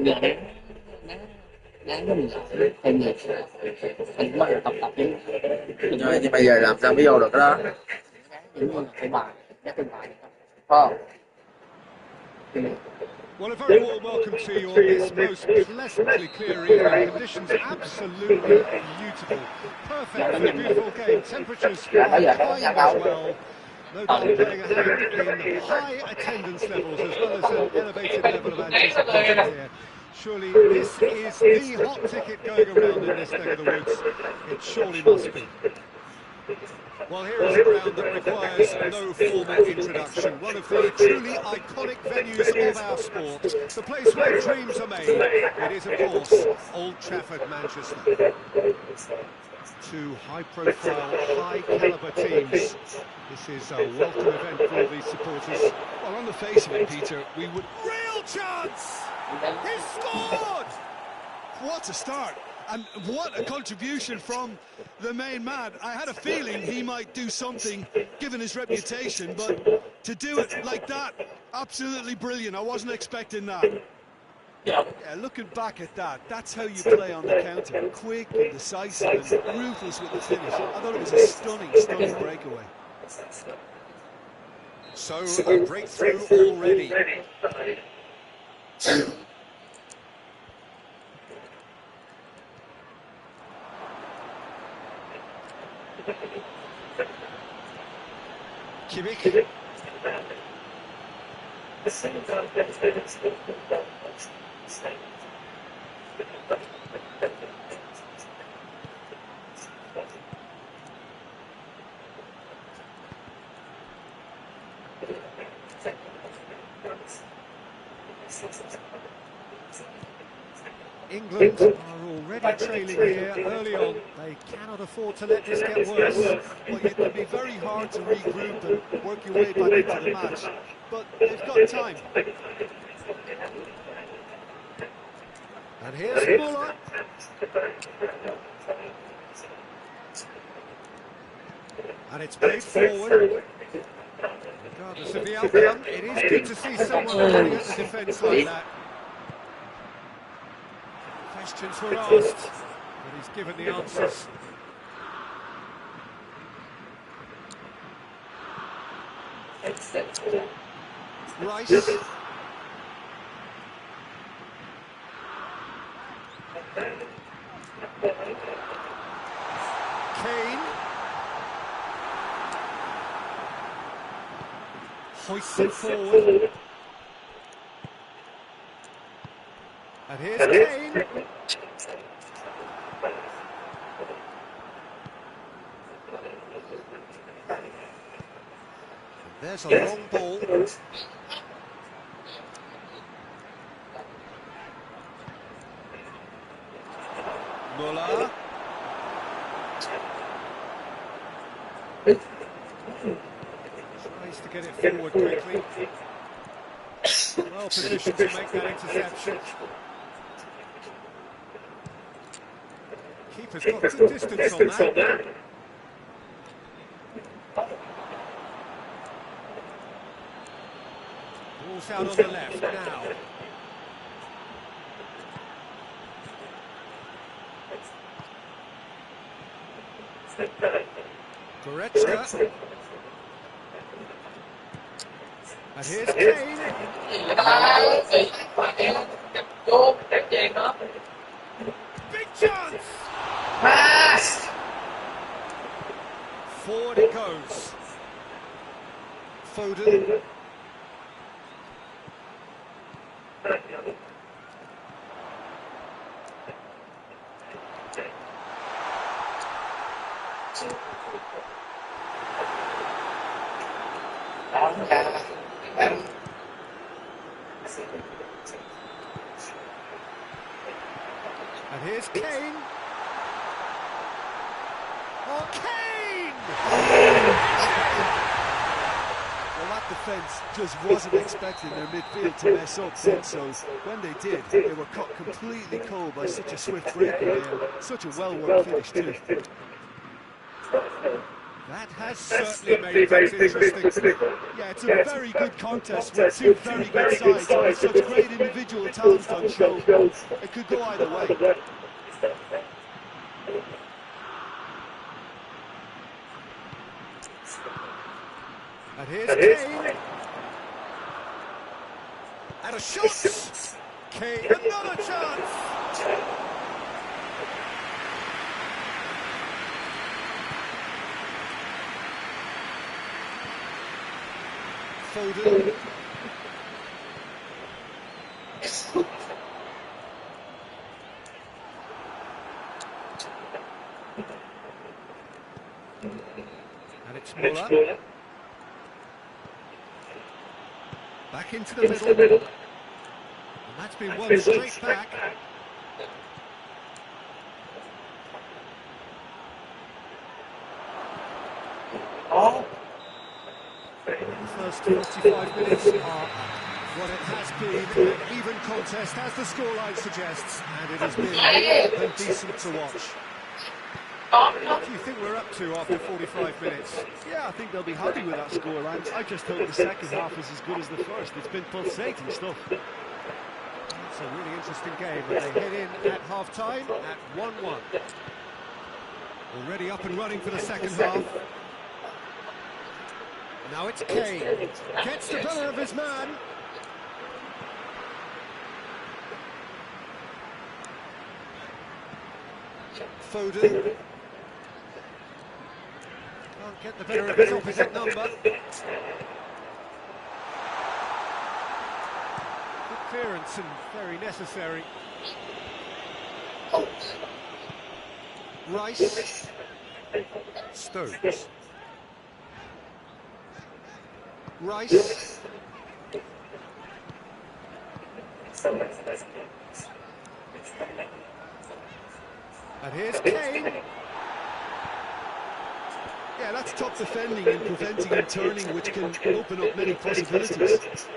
giờ đáng mình thêm nhiều mình bắt đầu tập những nhưng mà giờ làm sao mới vô được cái đó? cái bài các cái bài phải không? Well, a very warm welcome to you on this most pleasantly clear evening. Conditions absolutely beautiful. Perfect for a beautiful game. Temperatures kind as well. No doubt playing a hand in high attendance levels as well as an elevated level of anticipation here. Surely this is the hot ticket going around in this neck of the woods. It surely must be. Well, here is a ground that requires no formal introduction. One of the truly iconic venues of our sport. The place where dreams are made. It is, of course, Old Trafford, Manchester. Two high-profile, high-caliber teams. This is a welcome event for all these supporters. Well, on the face of it, Peter, we would... Real chance! He scored! What a start! And what a contribution from the main man. I had a feeling he might do something, given his reputation, but to do it like that, absolutely brilliant. I wasn't expecting that. Yeah, looking back at that, that's how you play on the counter. Quick and decisive and ruthless with the finish. I thought it was a stunning, stunning breakaway. So, a breakthrough already. Kimmich. England are already trailing here early on. They cannot afford to let this get worse. Well, it can be very hard to regroup and work your way back into the match, but they've got time. And here's Muller. And it's played forward. Regardless of the outcome, it is good to see someone running at the defence like that. Questions were asked, but he's given the answers. Rice. Kane. Hoists it forward. And here's Kane. There's a long ball. Muller. Tries to get it forward quickly. Well positioned to make that interception. Keeper's got some distance on that. Ball's out on the left now. Goretzka. And here's Kane. Big chance! Pass! Forward it goes. Foden. And here's Kane. Oh, Kane! Well, that defence just wasn't expecting their midfield to mess up then, so when they did, they were caught completely cold by such a swift breakaway and such a well-worked finish too. That has certainly made things interesting. Yeah, it's a very good contest with two very good sides and with such great individual talent on show. It could go either way. And here's Kane. And a shot! Kane, another chance! Foden. And it's Muller. Back into the middle. And that's been won straight back. The first 45 minutes are what it has been, an even contest as the scoreline suggests, and it has been more than decent to watch. What do you think we're up to after 45 minutes? Yeah, I think they'll be happy with that scoreline. I just hope the second half is as good as the first. It's been pulsating stuff. It's a really interesting game, and they head in at half-time at 1-1. Already up and running for the second half. Now it's Kane. Gets the better of his man. Foden. Can't get the better of his opposite number. Good clearance and very necessary. Rice. Stones. Rice. And here's Kane. Yeah, that's top defending and preventing and turning, which can open up many possibilities.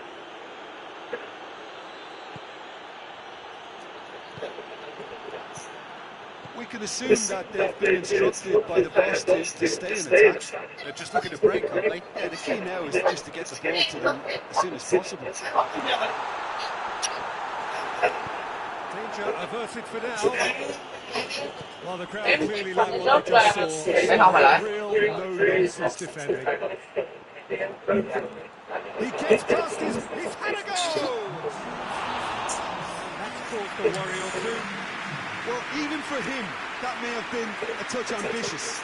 We can assume that they've been instructed by the boss to stay in attack. They're just looking to break, aren't they? Yeah, the key now is just to get the ball to them as soon as possible. Danger averted for now. Well, the crowd clearly like what they just saw. Real no-nonsense defending. He gets past he's had a go! That's caused a worry or two. Well, even for him, that may have been a touch ambitious.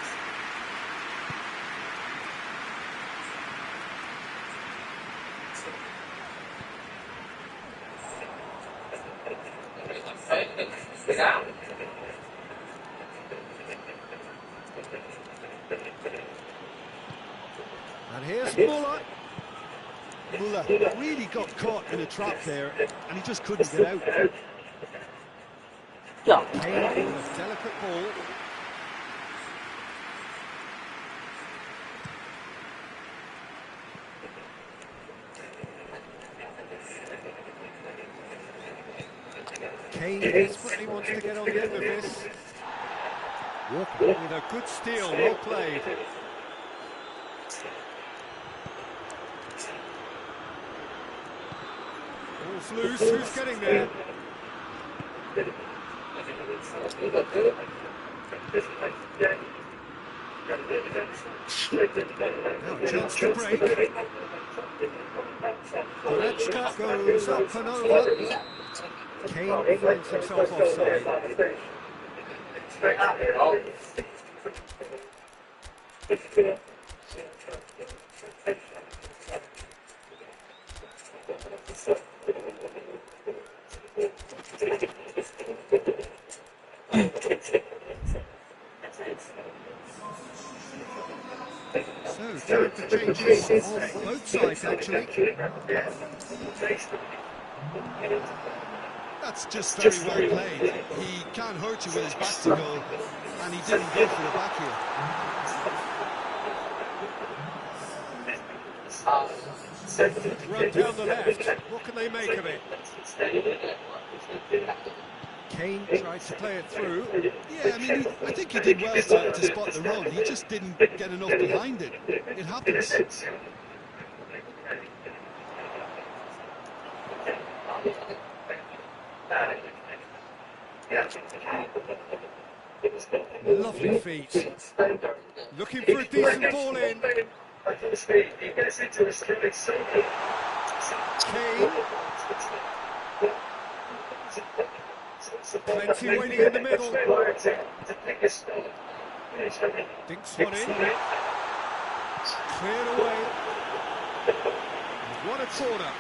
And here's Muller. Muller really got caught in a trap there, and he just couldn't get out. Kane with a delicate ball. Kane desperately wants to get on the end of this. Walker with a good steal, well played. Ball's loose, who's getting there? Now a chance to break. Goretzka goes up and over. Kane finds himself offside. So, time for changes on both sides, actually. That's just very well played. He can't hurt you with his back to goal, and he didn't go for the back here. Run down the left. What can they make of it? Kane tried to play it through. Yeah, I mean, I think he did well to spot the run. He just didn't get enough behind it. It happens. Lovely feet. Looking for a decent ball in. Kane. Plenty waiting in the middle. Dinks one in. Cleared away. What a corner.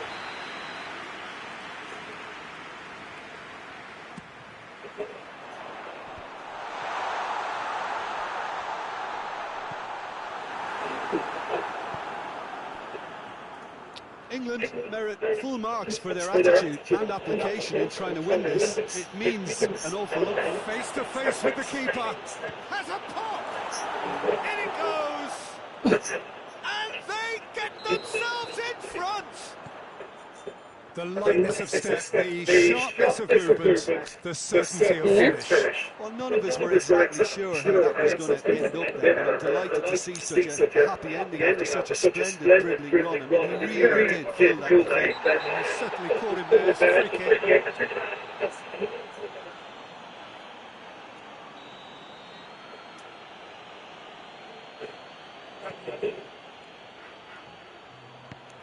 England merit full marks for their attitude and application in trying to win this. It means an awful lot. Face to face with the keeper. Has a pop. In it goes. And they get themselves in front. The lightness of step, the sharpness of movement, the certainty of finish. Well, none of us were exactly sure how that was going to end up there, but I'm delighted to see such a happy ending after such a splendid dribbling run. I mean, he really did feel that defend. He certainly caught him there as a free kick.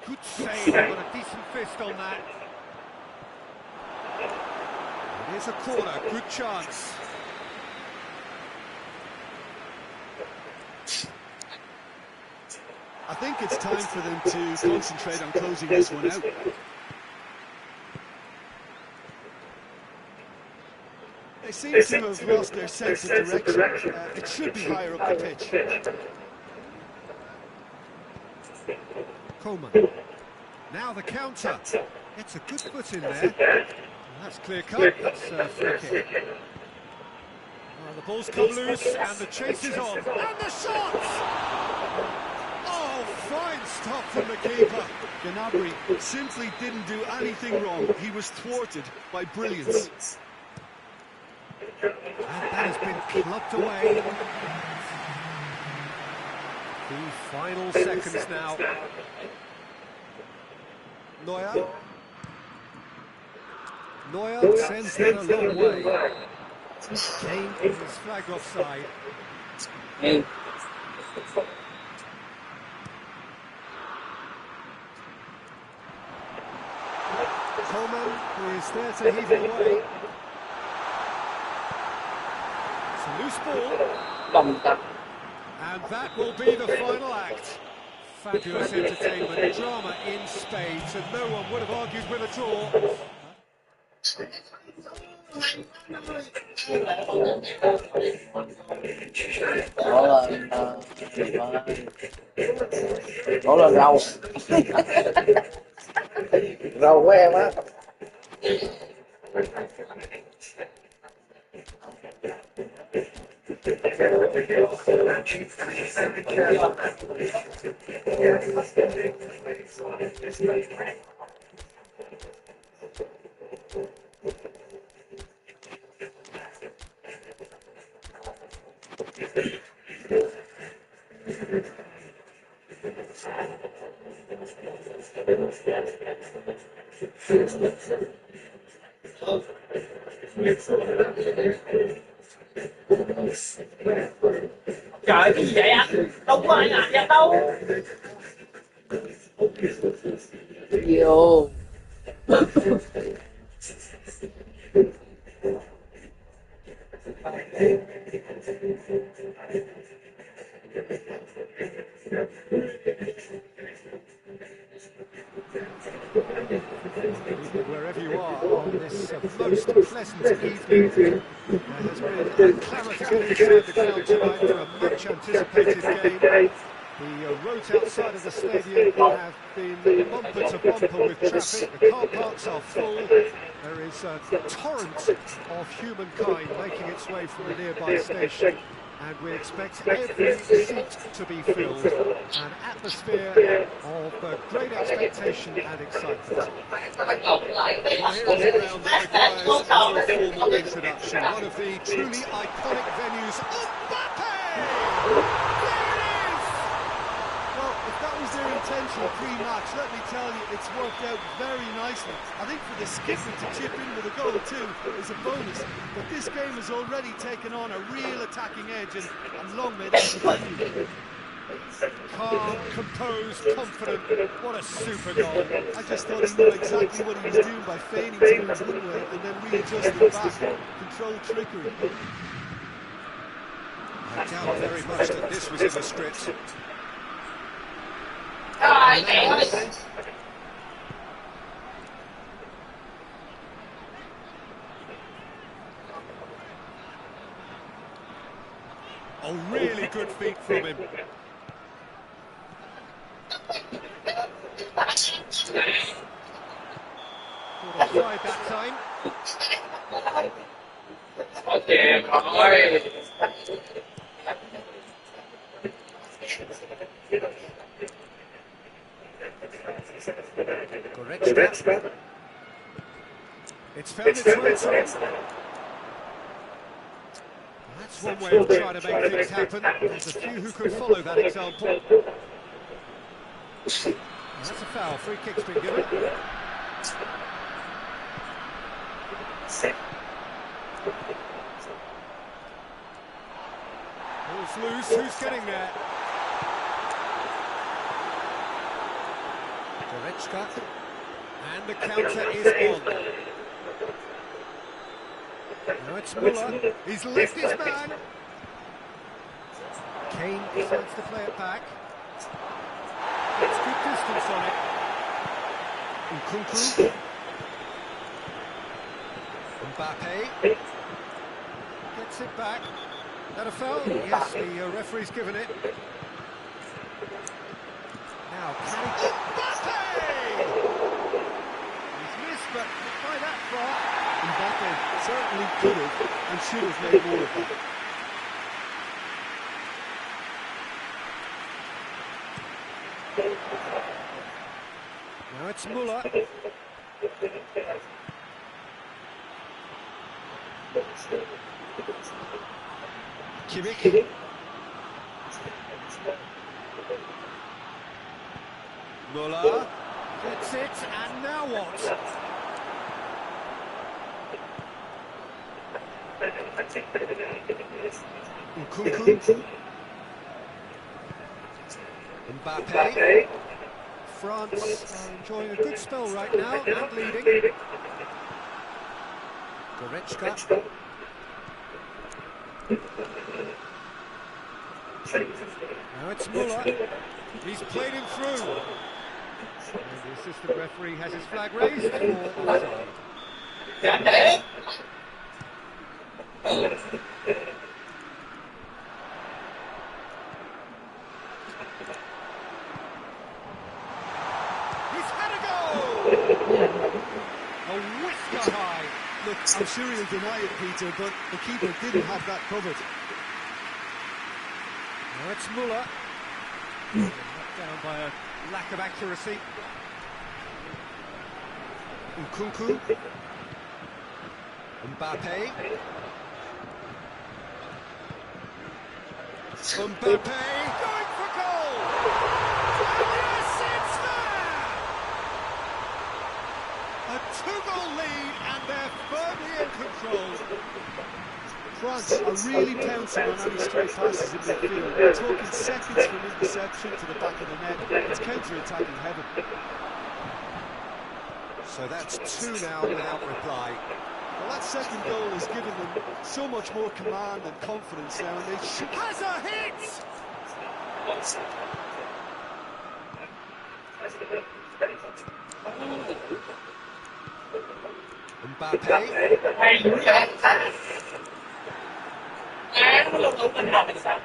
Good save, got a decent fist on that. Here's a corner, good chance. I think it's time for them to concentrate on closing this one out. They seem to have lost their sense of direction. It should be higher up the pitch. Coleman. Now the counter. It's a good foot in there. That's clear cut. That's a free kick. Well, the ball's come loose and the chase is on. And the shot! Oh, fine stop from the keeper. Gnabry simply didn't do anything wrong. He was thwarted by brilliance. And that has been clubbed away. The final seconds now. Neuer sends that a long way. Kane is flagged offside. Hey. Coleman is there to heave it away. It's a loose ball. And that will be the final act. Fabulous entertainment, drama in spades, and no one would have argued with a draw. Đó là rau. Rau của em á. Trời, cái gì vậy anh? Đâu có ai làm vậy đâu. Vô. Wherever you are on this most pleasant evening, there has been a clamour to get inside the ground tonight for a much anticipated game. The roads outside of the stadium have been bumper to bumper with traffic. The car parks are full. There is a torrent of humankind making its way from the nearby station. and we expect every seat to be filled. An atmosphere of great expectation and excitement. Well, here is a ground that requires no formal introduction. One of the truly iconic venues. Mbappe! There it is! Well, if that was their intention pre-match, let me tell you, it's worked out very nicely. I think for the skipper to chip in with a goal too is a bonus, but this game has already taken on a real attacking edge, and long may that continue. Calm, composed, confident. What a super goal. I just thought he knew exactly what he was doing by feigning to move one way and then readjusting back. Controlled trickery. I doubt very much that this was in the script. Oh, really good feet from him. Offside that time. Goretzka. It's found its way through. That's one way of trying to make things happen. There's a few who could follow that example. That's a foul. Free kick's been given. Ball's loose. Who's getting there? Goretzka. And the counter is on. Now it's Muller. He's left his man. Kane decides to play it back. It's good distance on it. Nkunku. Mbappe. Gets it back. That a foul? Yes, the referee's given it. Now, can he... Mbappe! He's missed, but by that far. Mbappe certainly could have and should have made more of that. Now it's Muller. Kimmich. Muller gets it, and now what? Nkunku. Mbappe. France are enjoying a good spell right now and leading. Goretzka. Now it's Muller. He's played him through. And the assistant referee has his flag raised for offside. Look, I'm sure he'll deny it, Peter, but the keeper didn't have that covered. Now it's Muller. Knocked down by a lack of accuracy. Nkunku. Mbappe. Mbappe going for goal! And yes, it's there! A two-goal lead, and they're firmly in control. France are really pouncing on any stray passes in midfield. We're talking seconds from interception to the back of the net. It's counter-attacking heaven. So that's two now without reply. Well, that second goal has given them so much more command and confidence now, and they should... Has a hit! Mbappe.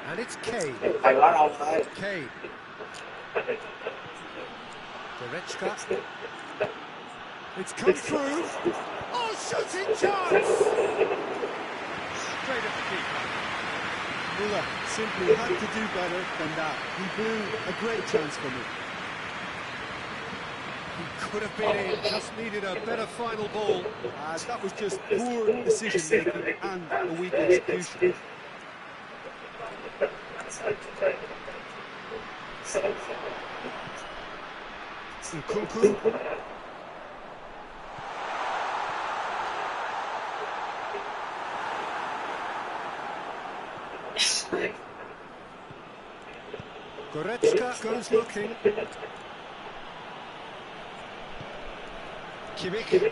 And it's Kane. Kane. Goretzka. It's come through. Oh, shooting chance! Straight at the keeper. Muller simply had to do better than that. He blew a great chance for me. He could have been in, just needed a better final ball. That was just poor decision-making and a weak execution. Nkunku. Goretzka goes looking. Kimmich.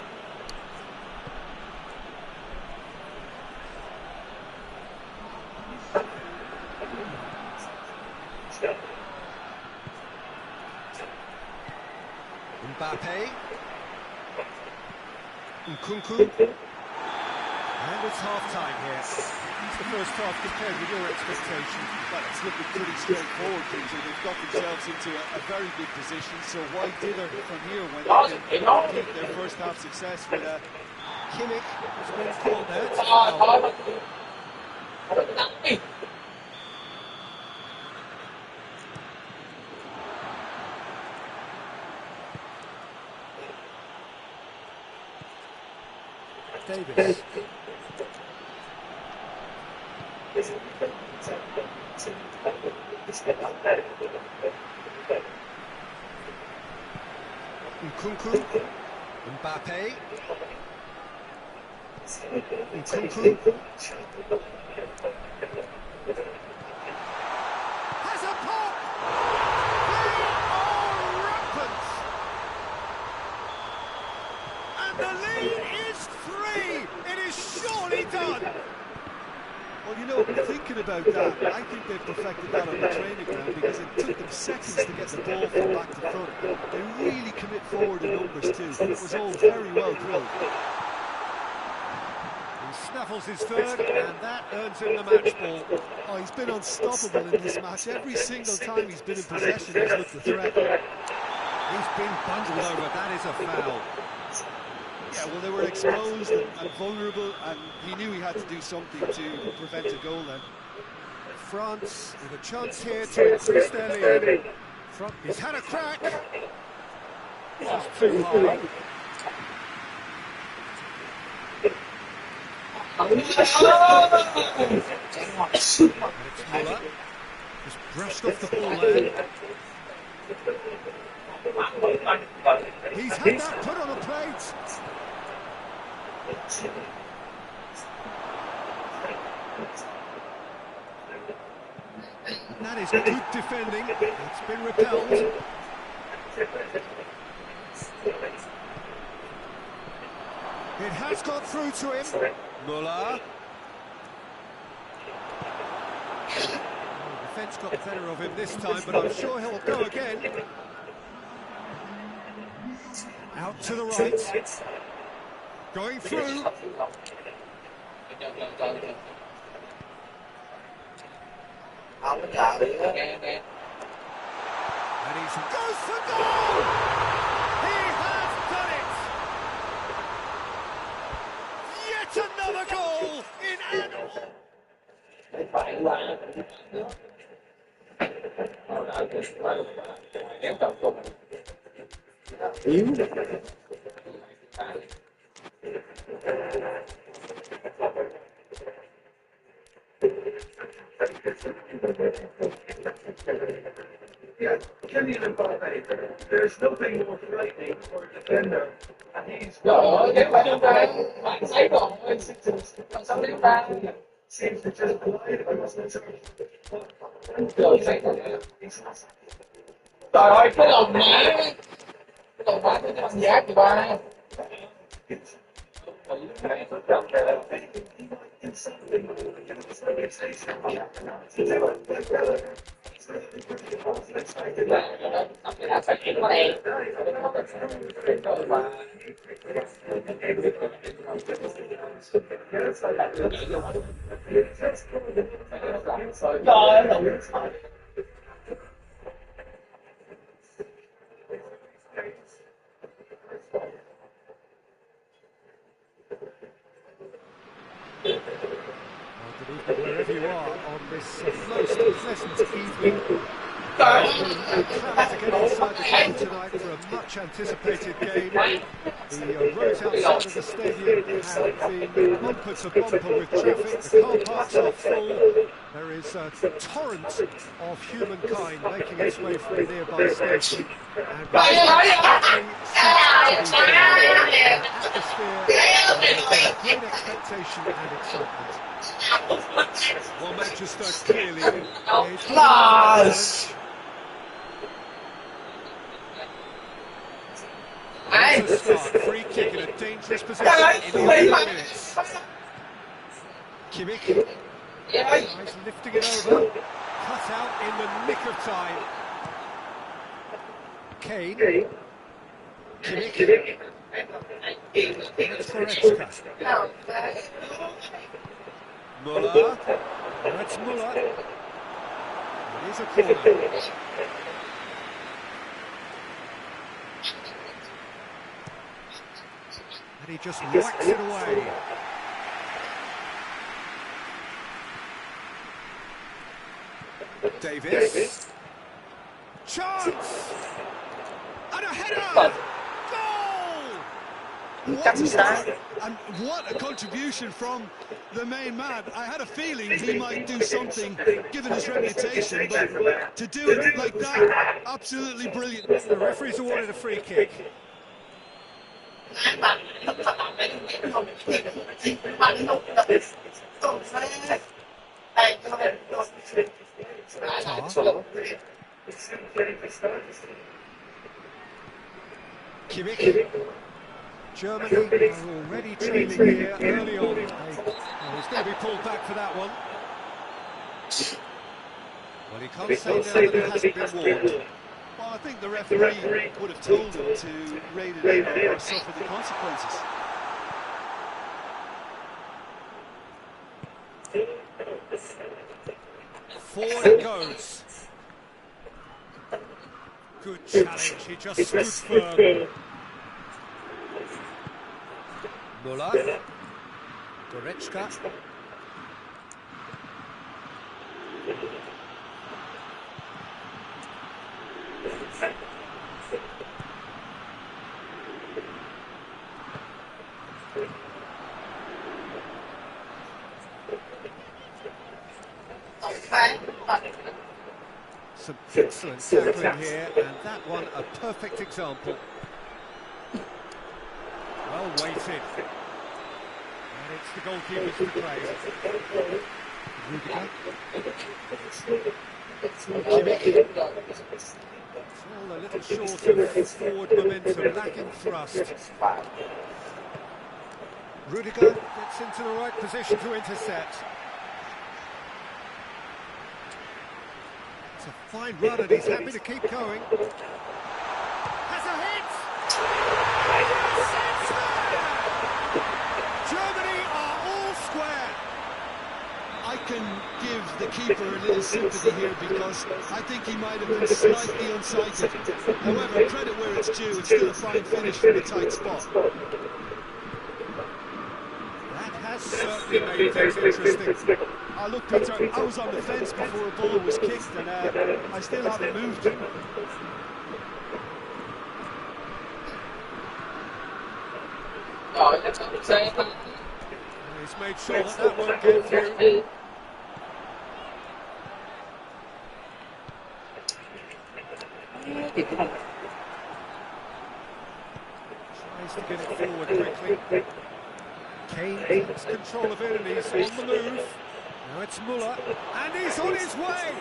Mbappe. Nkunku. And it's half-time here. It's the first half compared with your expectations. Well, it's looking pretty straightforward, Peter. They've got themselves into a very good position, so why dither from here when they can repeat their first half success with a... Kimmich has been called there. It's a foul. Davis. Nkunku. Mbappe. Nkunku. Has a pop! They are rampant! And the lead is 3! It is surely done! Well, you know, thinking about that, I think they've perfected that on the training ground because it took them seconds to get the ball from back to front. They really commit forward in numbers too. It was all very well drilled. He snaffles his third, and that earns him the match ball. Oh, he's been unstoppable in this match. Every single time he's been in possession, he's looked a threat. He's been bundled over, that is a foul. Yeah, well, they were exposed and vulnerable, and he knew he had to do something to prevent a goal then. France with a chance here to increase their lead. He's had a crack. Just too high. And it's Muller. Just brushed off the ball there. He's had that put on a plate. That is good defending. It's been repelled. It has got through to him. Muller. The defence got the better of him this time, but I'm sure he'll go again. Out to the right. Going through. And he goes for goal! He has done it! Yet another goal in an... There's nothing more frightening for a defender, and he's bạn thấy rồi, sao đến ta seems to just glide across the turf. Trời ơi, cái lòng má cái bằng giá chị ba. Wherever you are on this most pleasant evening. There's been a clamour to get inside the ground tonight for a much anticipated game. The roads outside of the stadium have been bumper to bumper with traffic. The car parks are full. There is a torrent of humankind making its way from the nearby station. And every seat to be filled. An atmosphere of great expectation and excitement. Well, Manchester clearly is Nice! It's a start. Free kick in a dangerous position in the opening minutes. Kimmich. He's lifting it over. Cut out in the nick of time. Kane. Kimmich. It's Goretzka. Muller. That's Muller. It is a corner. And he just whacks it away. Davis. Chance! And a header! Goal! What a start, and what a contribution from the main man. I had a feeling he might do something, given his reputation, but to do it like that, absolutely brilliant. The referee's awarded a free kick. Kimmich. Germany are already trailing here early on. He's going to be pulled back for that one. Well, he can't say now that it hasn't been warned. Well, I think the referee would have told him to rate it in or suffer the consequences. Forward it goes. Good challenge, he just stood firm. Muller. Goretzka. Some excellent tackling here, and that one a perfect example. Well weighted. And it's the goalkeeper's to play. Rudiger. Kimmich. All a little short of forward momentum, lacking thrust. Rudiger gets into the right position to intercept. It's a fine run and he's happy to keep going. Has a hit! Germany are all square. I can give the keeper a little sympathy here because I think he might have been slightly unsighted. However, credit where it's due, it's still a fine finish from a tight spot. That has certainly made things interesting. Oh, look, Peter, I was on the fence before a ball was kicked and I still haven't moved. He's made sure that that won't get through. Tries to get it forward quickly. Kane takes control of it and he's on the move. Now it's Muller, and he's on his way!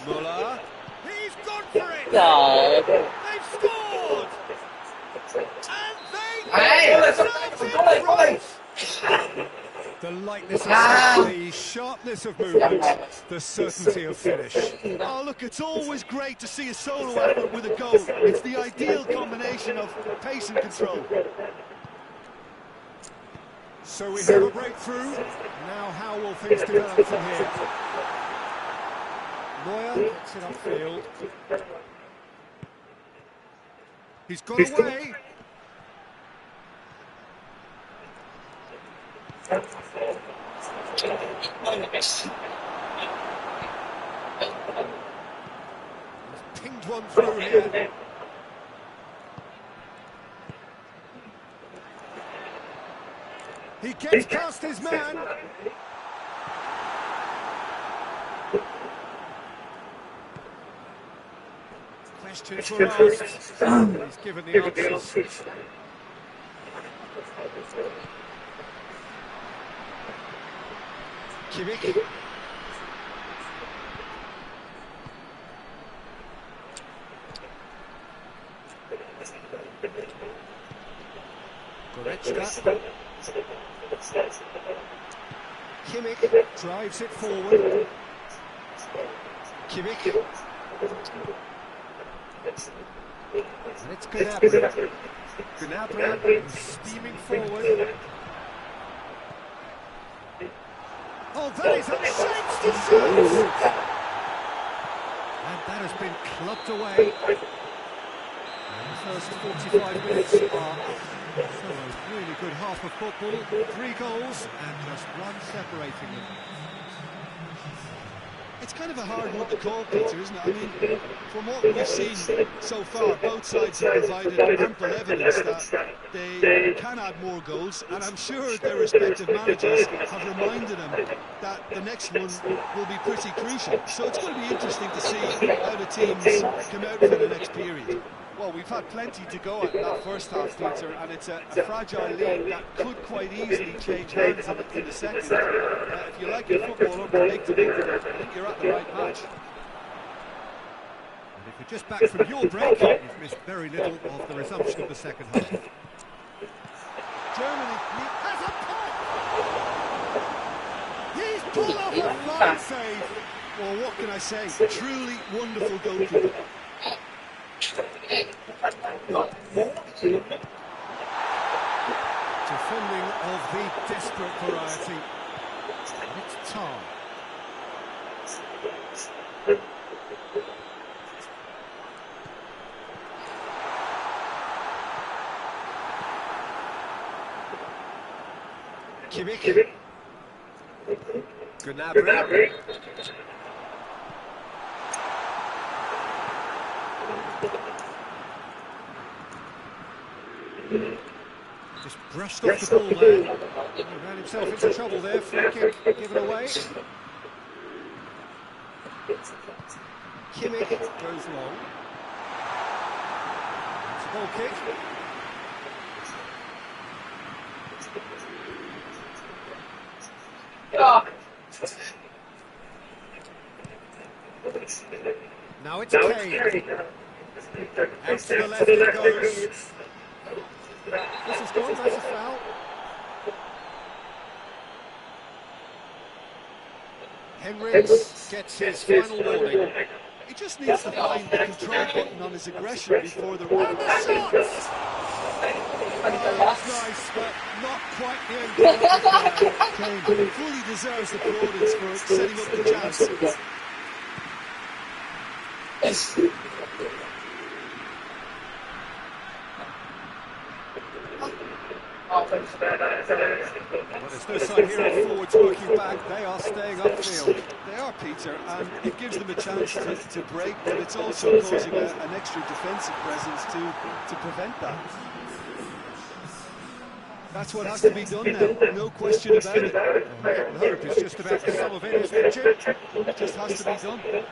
Muller, he's gone for it! No. They've scored! And they themselves in front! The lightness of step, the sharpness of movement, the certainty of finish. Oh, look, it's always great to see a solo effort with a goal. It's the ideal combination of pace and control. So we have a breakthrough. Now how will things develop from here? Neuer gets it upfield. He's got away. one through here. He gets past his man. Questions were asked. He's given the answers. Kimmich. Goretzka. Kimmich drives it forward. Kimmich. And it's Gnabry. Gnabry is steaming forward. Oh, that is a chance to shoot! And that has been clubbed away. And the first 45 minutes are so a really good half of football. 3 goals and just one separating them. It's kind of a hard one to call, Peter, isn't it? I mean, from what we've seen so far, both sides have provided ample evidence that they can add more goals, and I'm sure their respective managers have reminded them that the next one will be pretty crucial. So it's going to be interesting to see how the teams come out for the next period. Well, we've had plenty to go at that first half, Peter, and it's a fragile league that could quite easily change hands in the second. If you like your football unpredictable, I think you're at the right match. And if you're just back from your break, you've missed very little of the resumption of the second half. Germany has a pop! He's pulled off a fine save. Well, what can I say? Truly wonderful goalkeeper. Defending of the desperate variety. And it's Tar. Kimmich. Gnabry. Just brushed off the ball there. He ran himself into trouble there. Free kick given away. Kimmich goes long. It's a goal kick. Now it's Kane. Out to the left it goes. This is gone, that's a foul. Henrys gets his final warning. He just needs to find the control button on his aggression before the And the shot! That's nice, but not quite the end. Kane fully deserves the plaudits for setting up the chance. Well, there's no sign here of forwards working back. They are staying upfield. They are, Peter, and it gives them a chance to break, but it's also causing an extra defensive presence to prevent that. That's what has to be done now, no question about it. The hope is just about some of it, isn't it, Jim? It just has to be done. In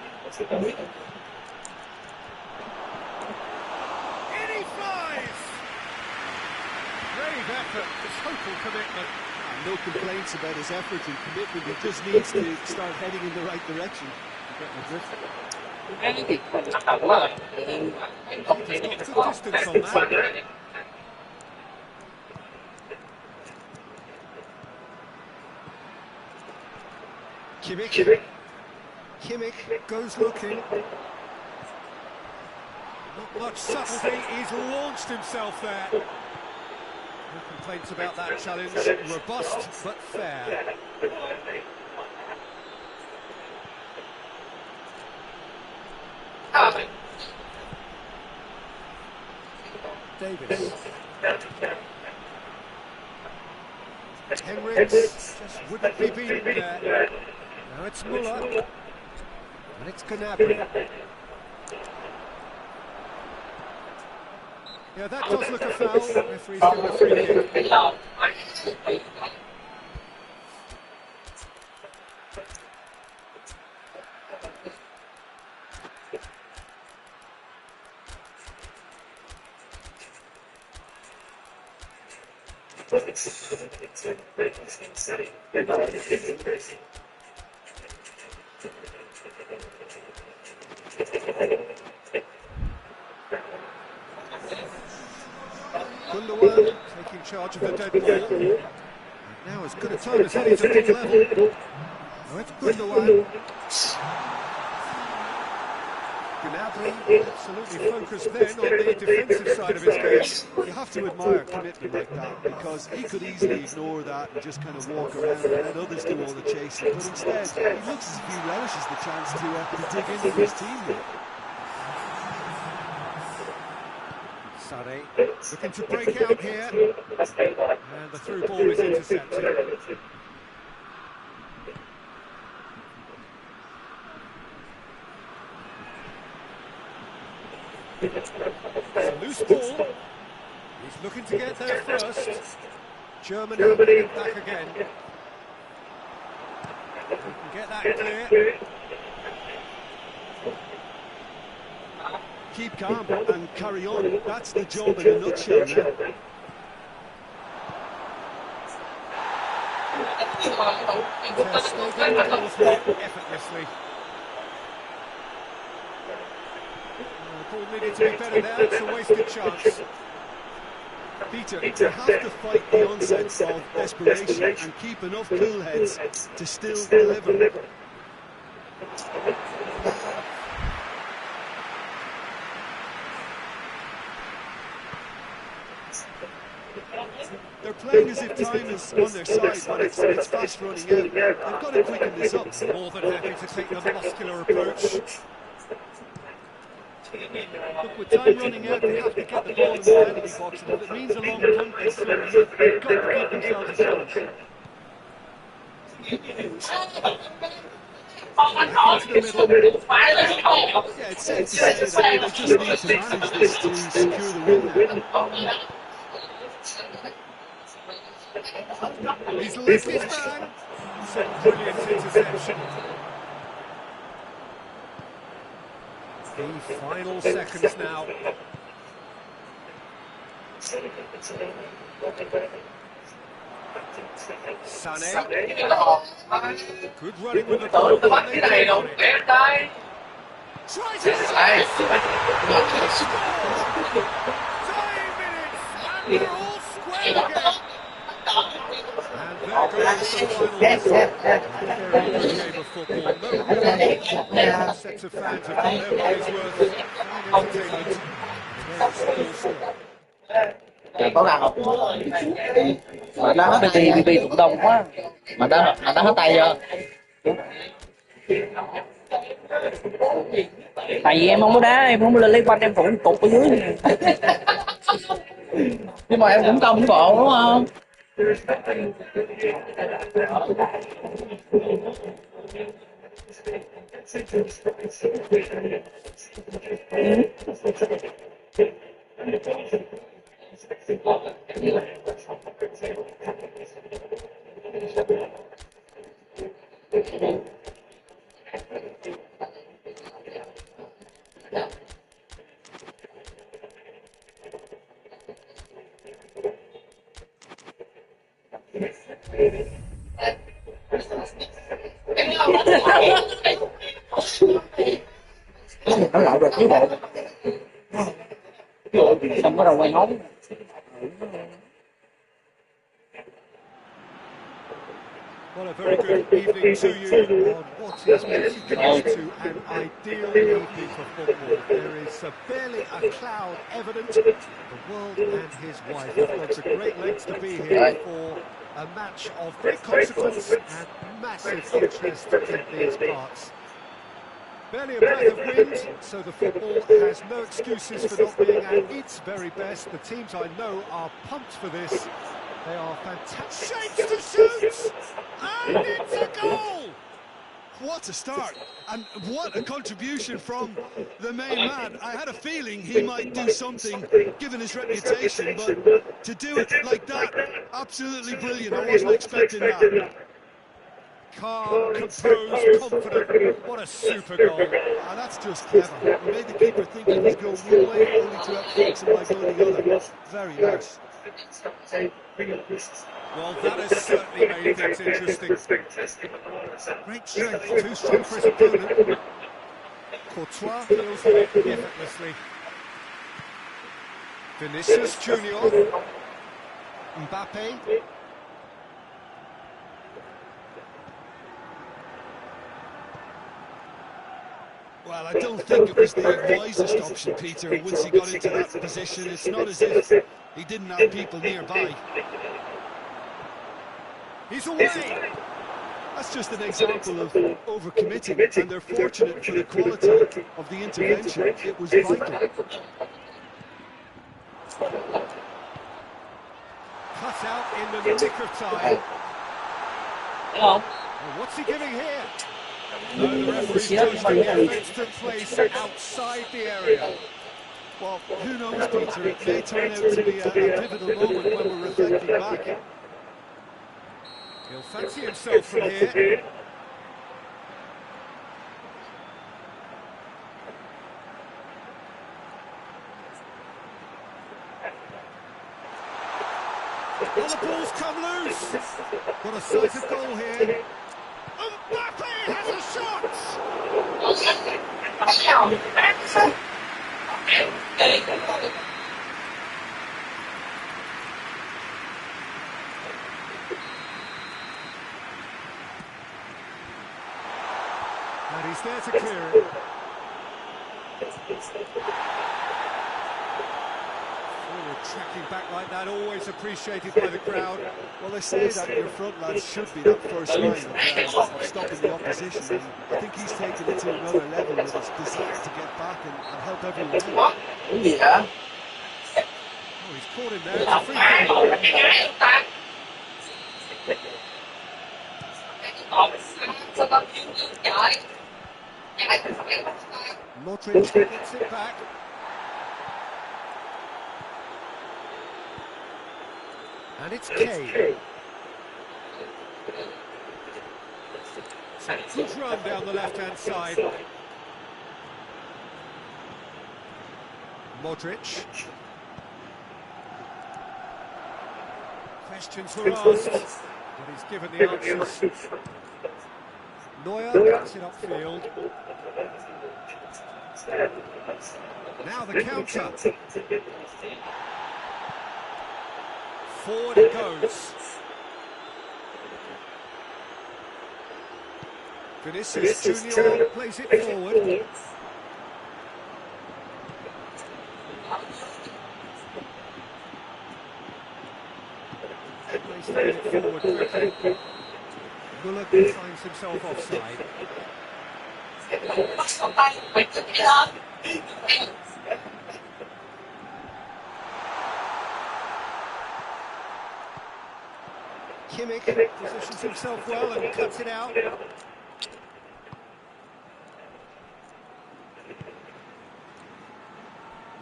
he flies! Brave effort, total commitment. No complaints about his effort and commitment. He just needs to start heading in the right direction. He's got good distance on that. Kimmich goes looking. Not much subtlety, he's launched himself there. No complaints about that challenge. Robust but fair. Davis. Henrys just wouldn't be beaten there. Now it's Muller. And it's Gnabry. Yeah, that does look a foul. Referee's given a free kick. Gundogan taking charge of the dead ball. And now as good a time as any to pull level. Oh, it's Gundogan. Gnabry absolutely focused then on the defensive side of his game. You have to admire commitment like that, because he could easily ignore that and just kind of walk around and let others do all the chasing. But instead, he looks as if he relishes the chance to dig into his team here. Sane looking to break out here, and the through ball is intercepted. It's a loose ball. He's looking to get there first. Germany back again. He can get that clear. Keep calm and carry on. That's the job in a nutshell now. Ter Stegen goes there effortlessly. The ball needed to be better there. It's a wasted chance. Peter, you have to fight the onset of desperation and keep enough cool heads to still deliver. They're playing as if time is on their side, but it's fast running out. They've got to quicken this up. More than happy to take the muscular approach. Look, with time running out, they have to get the ball in the penalty box, and if it means a long punt, they've got to give themselves a chance. Into the middle. Yeah, it's safe to say that they just need to manage this to secure the win now. He's left his man. Some brilliant interception. The final seconds now. Sané. Good running with the ball. Tries it. 9 minutes and we're all square again. And there goes the final whistle. A very good game of football. No sets of fans have got their money's worth. Fine entertainment. Again, still strong. Có vào không? Mà đá PT cũng đông quá. Mà đá hết tay chưa? Tại vì em không có đá, em không có lên lấy banh, em phủ cục ở dưới. Nhưng mà em cũng công bộ đúng không? Nó lại được chứ bộ. Xong bắt đầu quay nón. Well, a very good evening to you on what is pretty close to an ideal evening for football. There is barely a cloud evident. The world and his wife have gone to great lengths to be here for a match of great consequence and massive interest in these parts. Barely a breath of wind, so the football has no excuses for not being at its very best. The teams I know are pumped for this. They are fantastic. Shapes to shoot! And it's a goal! What a start, and what a contribution from the main man. I had a feeling he might do something, given his reputation, but to do it like that, absolutely brilliant. I wasn't expecting that. Calm, composed, confident. What a super goal. Ah, that's just clever. He made the keeper think he was going one way, only to outfox him by going the other. Very nice. Well, that has certainly made things interesting. Great strength, too strong for his opponent. Courtois deals with it effortlessly. Vinicius Junior. Mbappe. Well, I don't think it was the wisest option, Peter, once he got into that position. It's not as if he didn't have people nearby. He's away! That's just an example of overcommitting, and they're fortunate for the quality of the intervention. It was vital. Cut out in the nick of time. Thấy không? Well, what's he giving here? No, the referee's judged the offence took place outside the area. Well, who knows, Peter? It may turn out to be a pivotal moment when we're reflecting back. He'll fancy himself from here. Well, the ball's come loose. Got a sight of goal here. Mbappe has a shot! And he's there to clear it. Forward tracking back like that, always appreciated by the crowd. Well, they say that your front lads should be that first line of stopping the opposition, and I think he's taken it to another level with his desire to get back and help everyone out. Cái gì hả? Oh, he's caught him there. It's a free kick. Modric gets it back. And it's Kane. Good run down the left-hand side. Modric. Questions were asked, but he's given the answers. Neuer gets it upfield. Now the counter. Forward it goes. Vinicius Junior plays it forward. Plays it forward quickly. Muller finds himself offside. Kimmich positions himself well and cuts it out.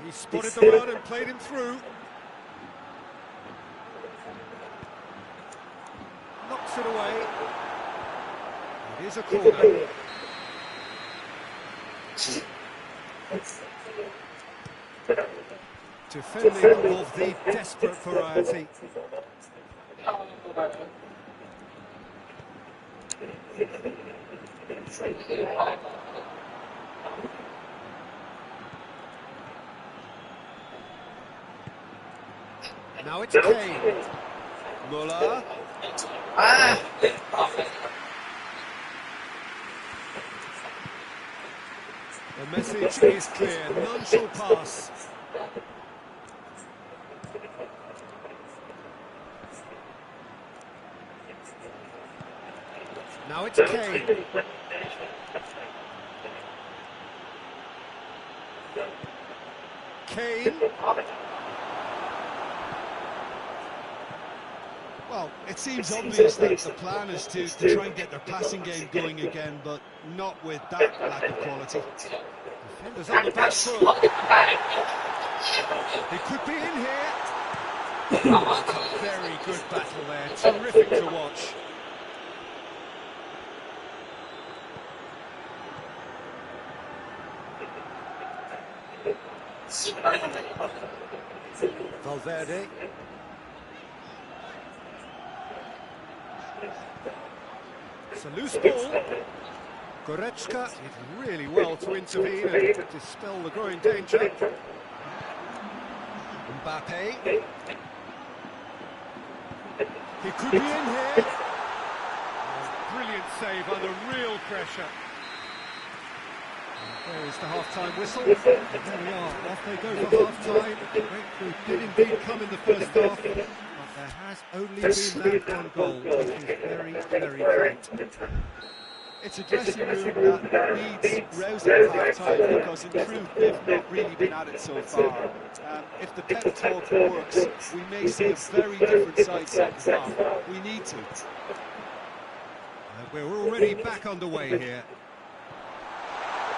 He spotted the run and played him through. Knocks it away. It is a corner. Defending of the desperate variety. Now it's Kane. Muller. The message is clear. None shall pass. Now it's Kane. Kane. Well, it seems obvious that the plan is to try and get their passing game going again, but not with that lack of quality. Defenders on the back foot. He could be in here. Very good battle there. Terrific to watch. Valverde. It's a loose ball. Goretzka did really well to intervene and dispel the growing danger. Mbappe. He could be in here. Brilliant save under real pressure. There is the half-time whistle. And there we are, off they go for half-time. Breakthrough did indeed come in the first half, but there has only been that one goal, which is very, very great. It's a dressing room that needs rousing at half-time, because in truth they've not really been at it so far. If the pep talk works, we may see a very different side second half. We need to. We're already back underway here.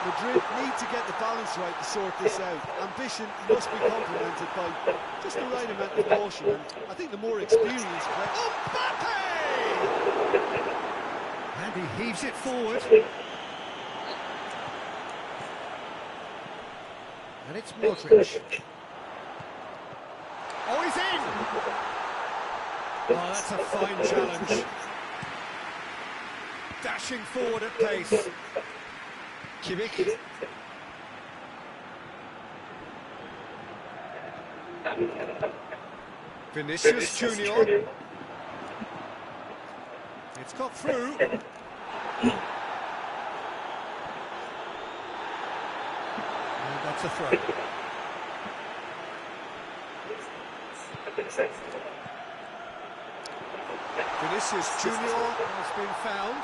Madrid need to get the balance right to sort this out. Ambition must be complemented by just the right amount of caution, and I think the more experienced player... Mbappe! And he heaves it forward. And it's Modric. Oh, he's in! Oh, that's a fine challenge. Dashing forward at pace. Kimmich. Vinicius Junior. It's got through. And that's a throw. Vinicius Junior has been found.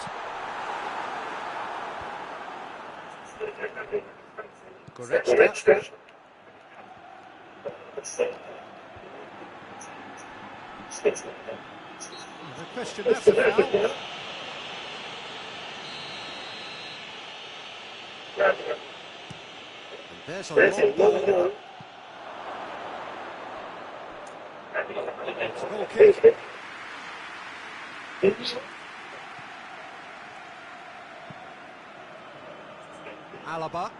Goretzka. The question, that's a foul. And there's a long ball. It's a goal kick. Aaaa.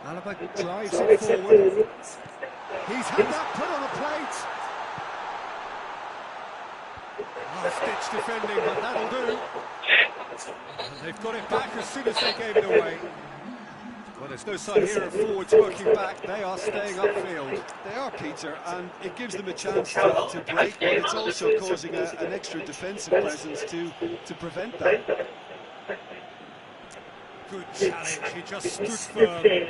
Aaaa drives it forward. He's had that put on a plate. Last-ditch defending, but that'll do. And they've got it back as soon as they gave it away. Well, there's no sign here of forwards working back. They are staying upfield. They are, Peter, and it gives them a chance to break, but it's also causing an extra defensive presence to prevent that. Good challenge, he just stood firm.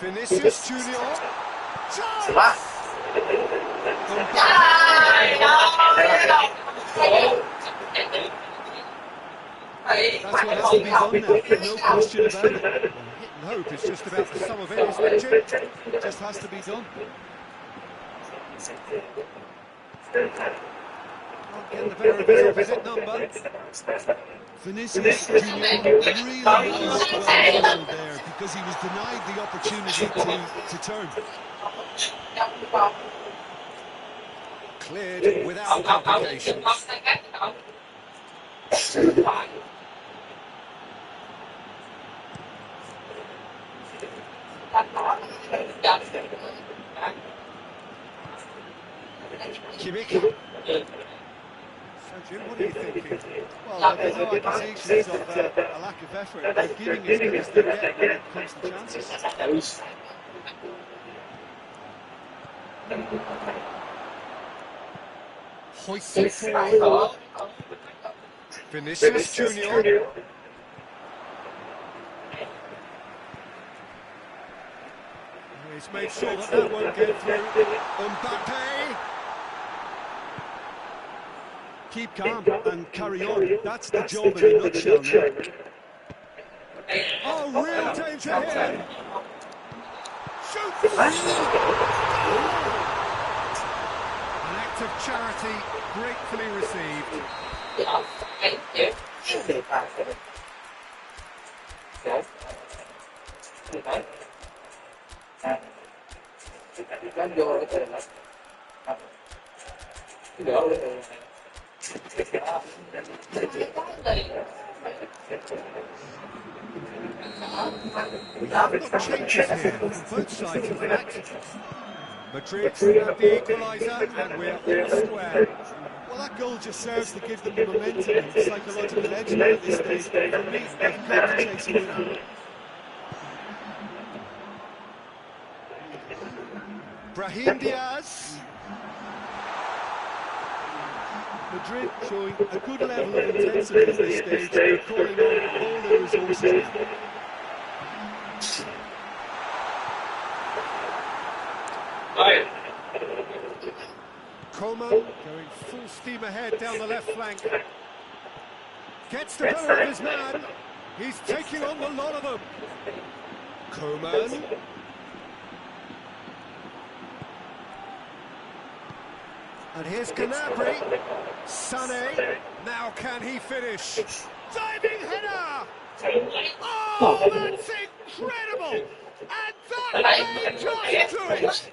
Vinicius Junior. Chance! That's what has to be done now, no question about it. Well, hit and hope is just about the sum of it, isn't it, Jim? It just has to be done. Not getting the better of his opposite number. Vinicius Junior really was well there, because he was denied the opportunity to turn. Cleared without complications. Kimmich. So Jim, what are you thinking? Well, there's no accusations of a lack of effort. They're giving as good as they get when it comes to chances. Hoisted forward. Vinicius Junior. He's made sure that won't get through. Mbappe. Keep calm and carry on. That's the job in a nutshell now. Oh, real danger here. Shoots. act of charity gratefully received. We have got changes here from both sides, in fact. Madrid have the equaliser, and we're all square. Well, that goal just serves to give them the momentum and psychological edge at this stage. For me, they've got to chase a winner. Brahim Diaz. Madrid showing a good level of intensity at this stage. They're calling on all their resources now. Coman going full steam ahead down the left flank. Gets the better of his man. He's taking on the lot of them. Coman. And here's Gnabry. Sané. Now can he finish? Diving header! Oh, that's incredible! And that may just do it!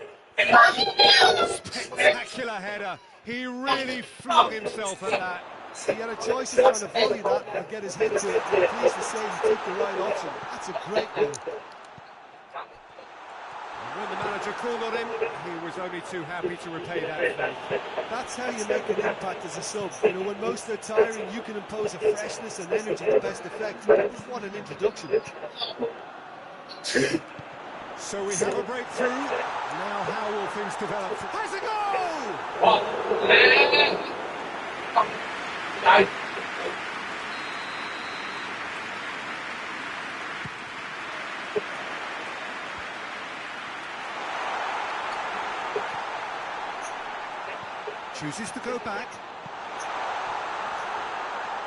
Spectacular header. He really flung himself at that. He had a choice of trying to volley that or get his head to it. I'm pleased to say he took the right option. That's a great goal. When the manager called on him, he was only too happy to repay that faith. That's how you make an impact as a sub. You know, when most are tiring, you can impose a freshness and energy to best effect. What an introduction. So we have a breakthrough. Now how will things develop? Has a goal! Chooses to go back.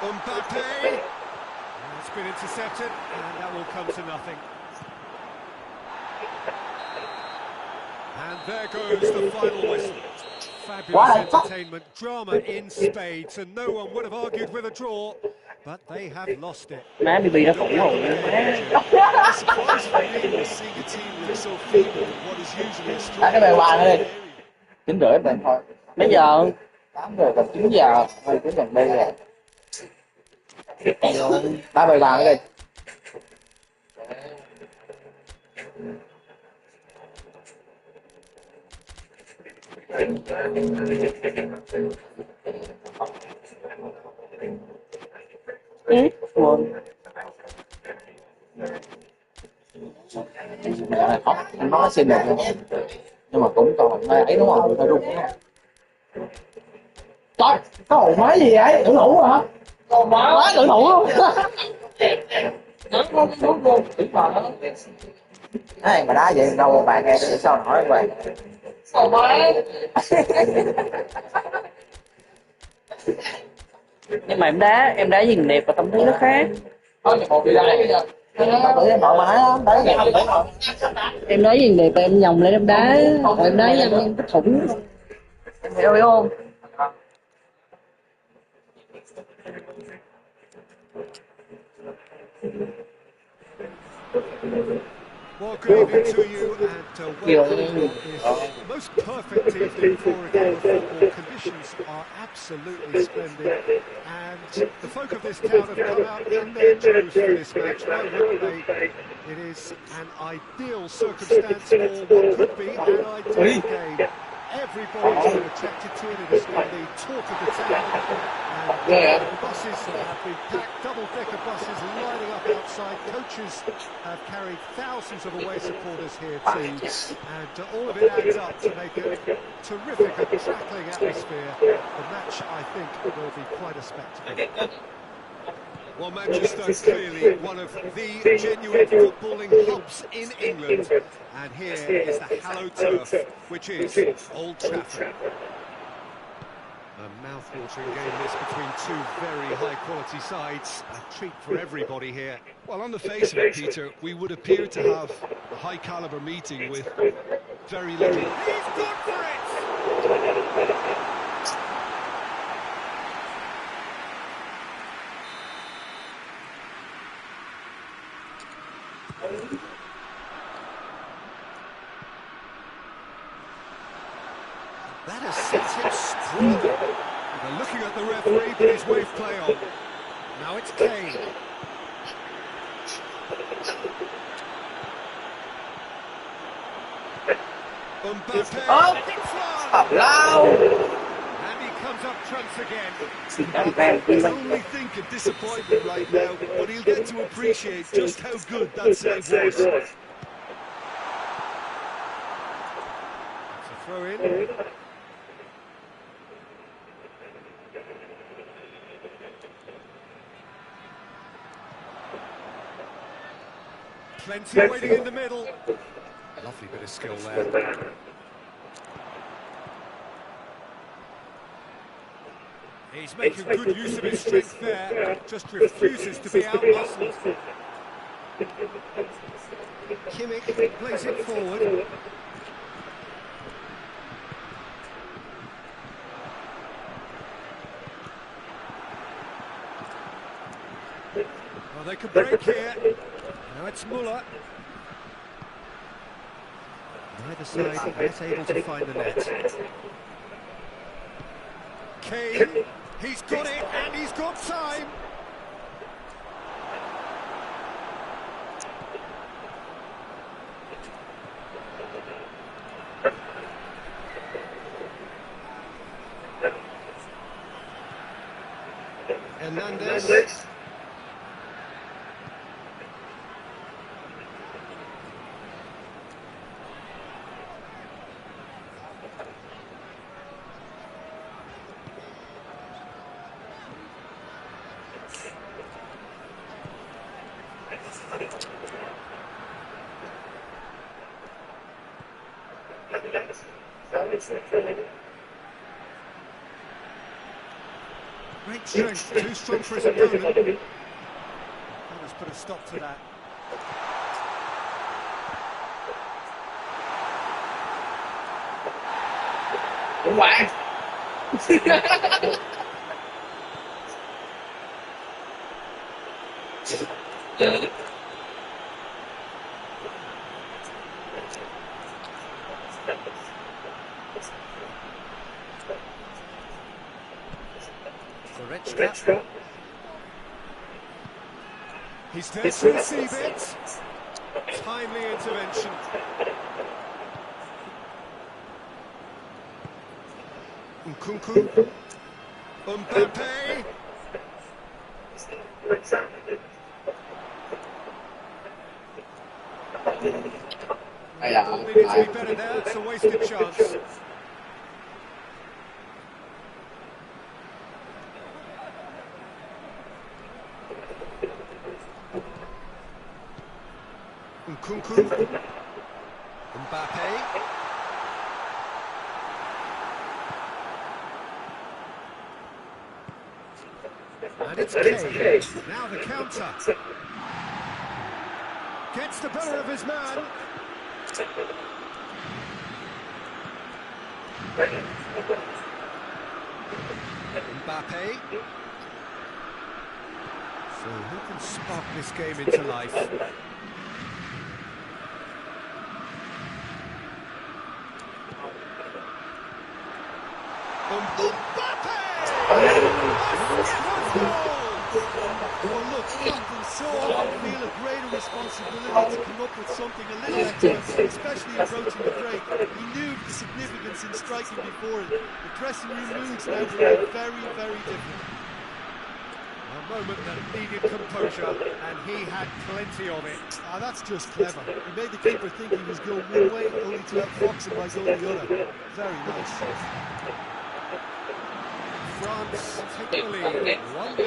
Mbappe. It's been intercepted, and that will come to nothing. And there goes the final whistle. Fabulous entertainment, drama in spades, and no one would have argued with a draw, but they have lost it. Má BB nó khủng rồi. The surprise for me was seeing a team look so feeble in what is usually a strong Cái bài qua đi. area. 9:30 bạn thôi. Mấy giờ? 8 giờ gần 9 giờ. Thôi cũng gần đây rồi. Ba bài bàn đi. Quên. Mẹ này khóc, nó xin được nhưng mà cũng còn hơi ấy đúng không? Hơi rung đúng không? Trời, có hồn máy gì vậy? Tự thủ hả? Hồn máy quá tự thủ luôn. Này mà đá vậy đâu bạn nghe được sao nổi vậy? Hồn máy. Nhưng mà em đá nhìn đẹp và tâm lý nó khác. Thôi một đi đá bây giờ. Em thoải mái lắm, đấy em nói gì đẹp em nhồng lên em đá, em đá em cái thủng, em hiểu không? Well, good evening to you, and welcome. It's most perfect evening for a game of football. Conditions are absolutely splendid, and the folk of this town have come out in their droves for this match. Why wouldn't they? It is an ideal circumstance for what could be an ideal game. Everybody's been attracted to it. It has been the talk of the town. And the buses have been packed, double-decker buses lining up outside. Coaches have carried thousands of away supporters here too. And all of it adds up to make a terrific and crackling atmosphere. The match, I think, will be quite a spectacle. Well, Manchester clearly one of the genuine footballing hubs in England. And here is the hallowed turf, which is Old Trafford. A mouth-watering game this between two very high-quality sides. A treat for everybody here. Well, on the face of it, Peter, we would appear to have a high-caliber meeting with very little. He's good for it! That has sent him sprawling. They're looking at the referee, but he's waved play on. Now it's Kane. Mbappe. Ơ, lao. And he comes up trumps again. Xin cảm ơn. His only thing of disappointment right now, but he'll get to appreciate just how good that save was. It's a throw in. Plenty waiting in the middle. Lovely bit of skill there. He's making good use of his strength there, just refuses to be out-muscled. Kimmich plays it forward. Well, they could break here. Now it's Muller. Neither side yet able to find the net. Kane, he's got it, and he's got time. Hernandez. Great strength, too strong for his opponent. Let's put a stop to that. Đúng vậy. Goretzka. He's there to receive it. Timely intervention. Nkunku. Mbappe. Needed to be better there, it's a wasted chance. Nkunku. Mbappe. And it's Kane. Now the counter. Gets the better of his man. Mbappe. So who can spark this game into life? Mbappe! Well, look, Captain so often feel a greater responsibility to come up with something a little extra, especially approaching the break. He knew the significance in striking before it. The dressing room moods now were very, very different. A moment that needed composure, and he had plenty of it. Ah, that's just clever. He made the keeper think he was going one way, only to outfox him by going the other. Very nice. France take the lead, 1-0.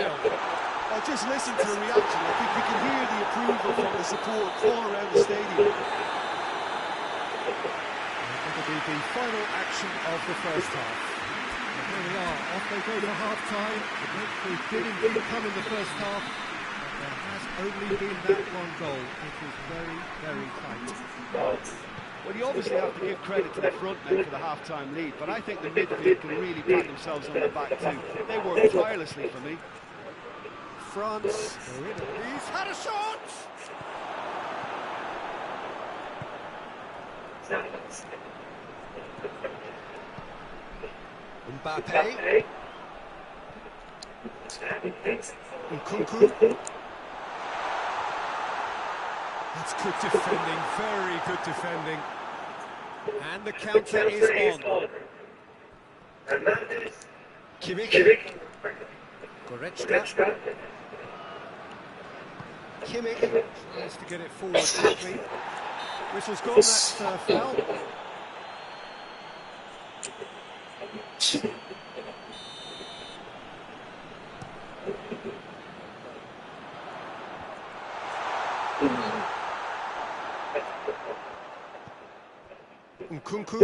Oh, just listen to the reaction. I think you can hear the approval from the support all around the stadium. It'll be the final action of the first half. And here we are, off they go for half-time. The breakthrough did indeed come in the first half, but there has only been that one goal. It was very, very tight. Well, you obviously have to give credit to the front men for the half-time lead, but I think the midfield can really pat themselves on the back too. They worked tirelessly for me. France, he's had a shot! Mbappe. Nkunku. That's good defending, very good defending. And the counter is on. Kimmich. Goretzka. Kimmich tries to get it forward quickly. Whistle's gone, that's foul. Nkunku.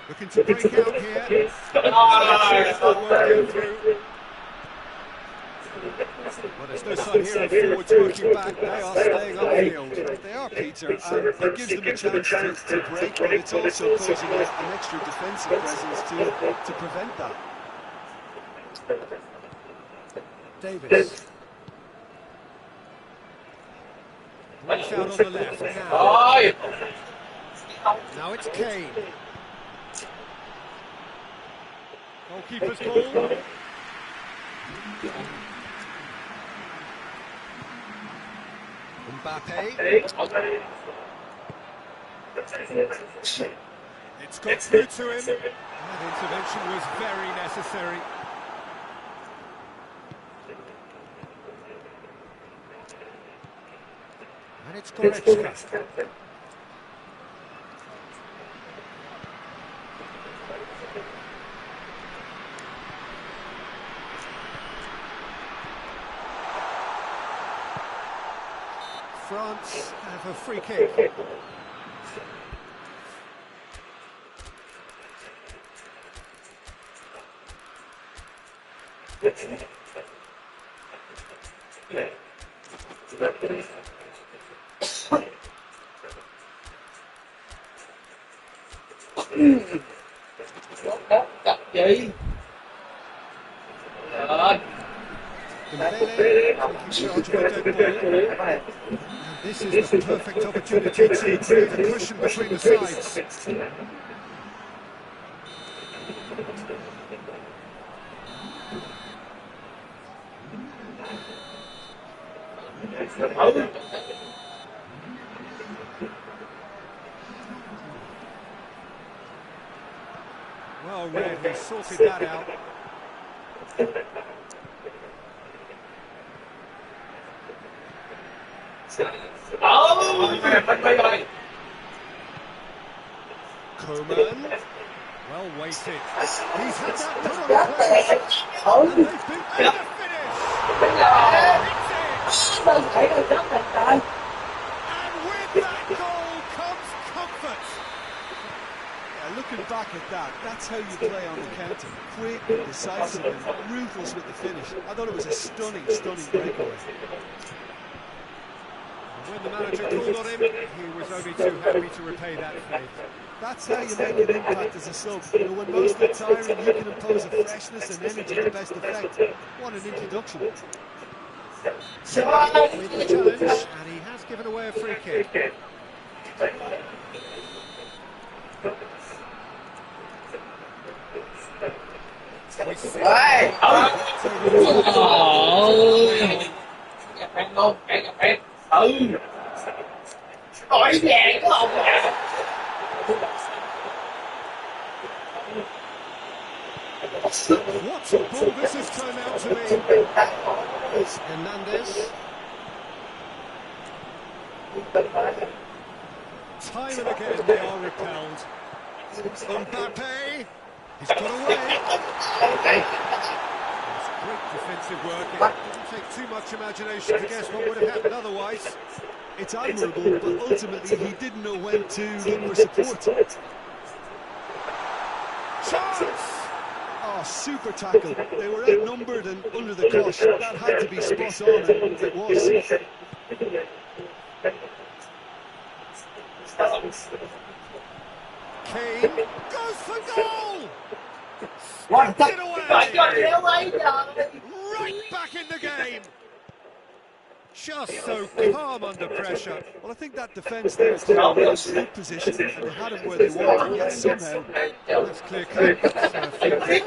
Looking to break out here. Working through. Well, there's no sign here of forwards working back. They are staying upfield. They are, Peter, and it gives them a chance to break, but it's also causing an extra defensive presence to prevent that. Davis. Reach out on the left now. Now it's Kane. Goalkeeper's ball. Mbappe. It's got through to him. That intervention was very necessary. And it's Goretzka. France have a free kick. This is the perfect opportunity to create a cushion between the sides. Well read, he sorted that out. Coman, well weighted. He's had that put on the place. And they've been able to finish. And with that goal comes comfort. Yeah, looking back at that, that's how you play on the counter. Quick, decisive, and ruthless with the finish. I thought it was a stunning, stunning breakaway. When the manager called on him, he was only too happy to repay that faith. That's how you make an impact as a sub. You know, when most are tiring, you can impose a freshness and energy to best effect. What an introduction. With the challenge, and he has given away a free kick. What a ball this has turned out to be. Hernandez. Time and again they are repelled. Mbappe. He's got away. It's great defensive work. It didn't take too much imagination to guess what would have happened otherwise. It's admirable, but ultimately he didn't know when to look for support. Chance! Oh, super tackle. They were outnumbered and under the cosh. That had to be spot on, and it was. Kane goes for goal! Steps it away! Right back in the game! just so calm under pressure. Well, I think that defence there put him in a good position and they had him where they wanted, yet somehow... That's clear cut. It's a free kick.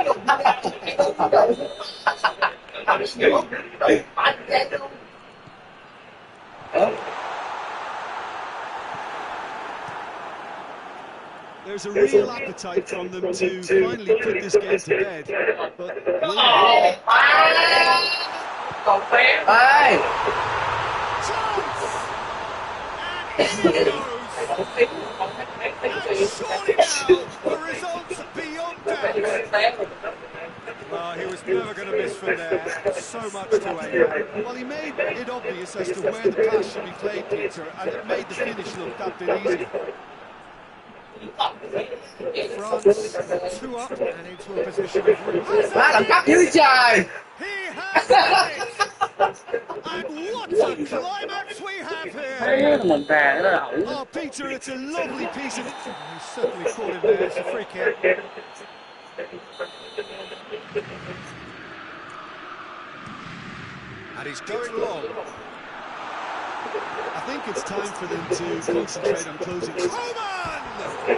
There's a real appetite from them to finally put this game to bed, but will Ê! And surely now, the result's beyond doubt. He was never going to miss from there. So much to aim at. well, he made it obvious as to where the pass should be played, Peter, and it made the finish look that bit easier. France 2 up and into a position of real. Má làm cắp dưới trời! He has it! And what a climax we have here! Thế là mình thà nó đậu. Oh, Peter, it's a lovely piece of... He certainly caught him there. It's a free kick. And he's going long. I think it's time for them to concentrate on closing. Coman! To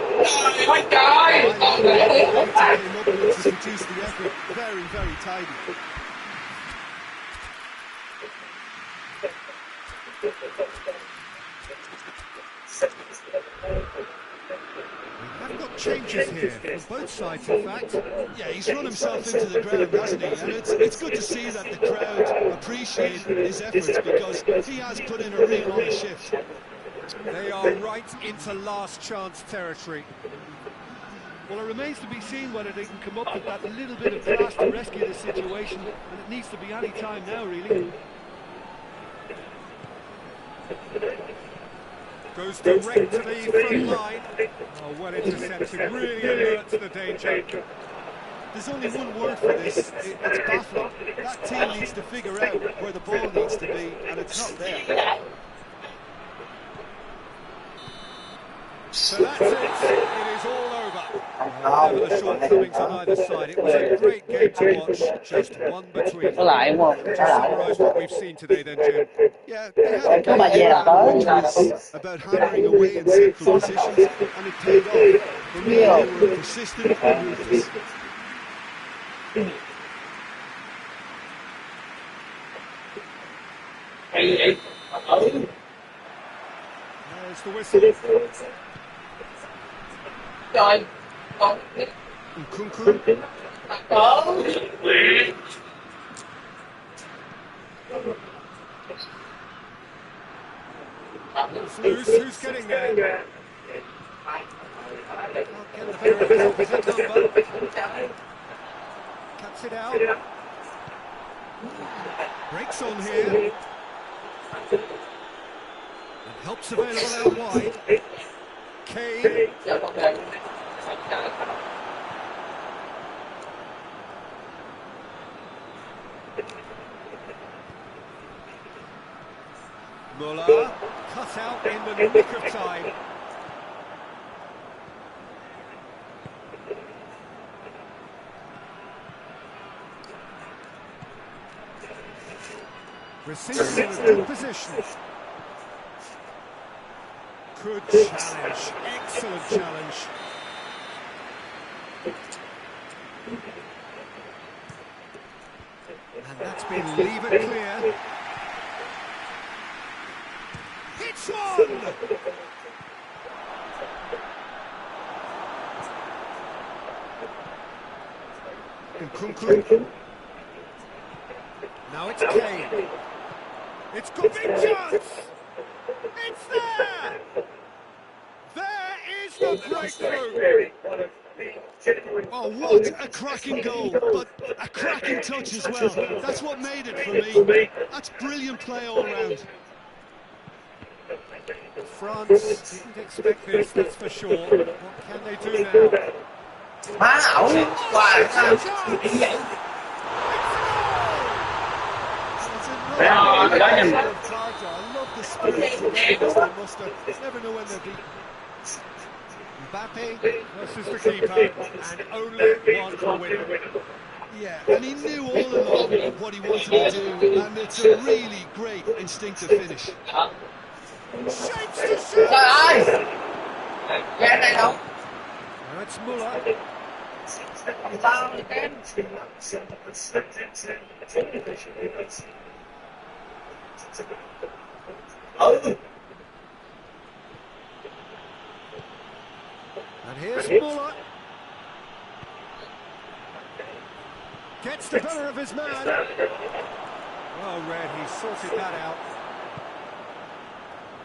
produce the effort. Very, very tidy. We've got changes here from both sides, in fact. Yeah, he's run himself into the ground, hasn't he? And it's good to see that the crowd appreciate his efforts because he has put in a real honest shift. They are right into last chance territory. Well, it remains to be seen whether they can come up with that little bit of class to rescue the situation, and it needs to be any time now, really. Goes direct to the front line. Oh, well intercepted, really alerts the danger. There's only one word for this, it's baffling. That team needs to figure out where the ball needs to be, and it's not there. So that's it. It is all over. Never the shortcomings on either side. It was a great game to watch. Just one between. Có lại đúng không? Just summarise what we've seen today then, Jim. Yeah, they had a Có bà về là tới. which was about hammering away in central positions, and it paid off. For me, they were persistent and ruthless. There's the whistle. Nkunku. It's loose. Who's getting there? Can't get the better of his opposite number. Cuts it out. Breaks on here. And help's available out wide. Kane. Muller. Cut out in the nick of time. Receiving in a good position. Good challenge. Excellent challenge. And that's been leave it clear. It's one! Nkunku. Now it's Kane. It's got big chance! It's there! There is the breakthrough! Oh, what a cracking goal, but a cracking touch as well. That's what made it for me. That's brilliant play all round. France didn't expect this, that's for sure. What can they do now? Má ẩu! Wow! I love the spirit of this they muster. Never know when they're beaten. Mbappe versus the keeper, and only one will win. Yeah, and he knew all along what he wanted to do, and it's a really great instinctive finish. Shapes to Trời shoot! ơi, cái này không. Now it's Muller. Sao cái And here's Muller. Gets the better of his man. Well read, he sorted that out.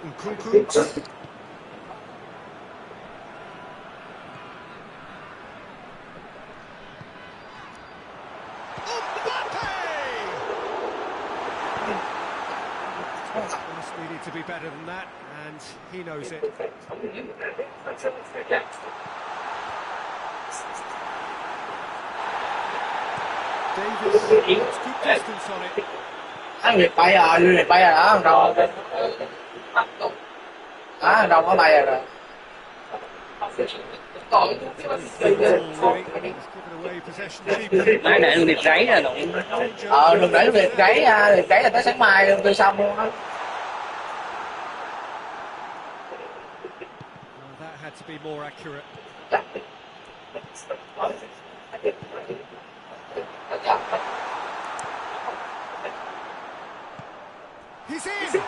Nkunku. Must needed to be better than that, and he knows it. Davis gets good distance on it. Anh Việt bay rồi, Lưu Việt bay rồi đó, thằng Đồng. Đó, thằng Đồng nó bay rồi. Nãy để Lưu Việt gáy ra rồi. Đừng để Lưu Việt gáy nha, Việt gáy là tới sáng mai tôi xong luôn á. That had to be more accurate. He's in! And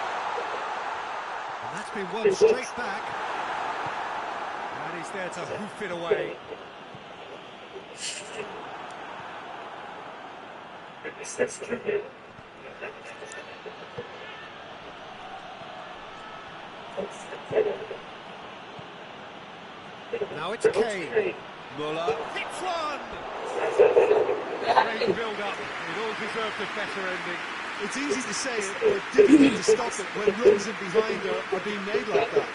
that's been one straight back. And he's there to hoof it away. Now it's Kane. Muller hits one! Great build-up. It all deserved a better ending. It's easy to say it, but difficult to stop it when runs in behind are being made like that.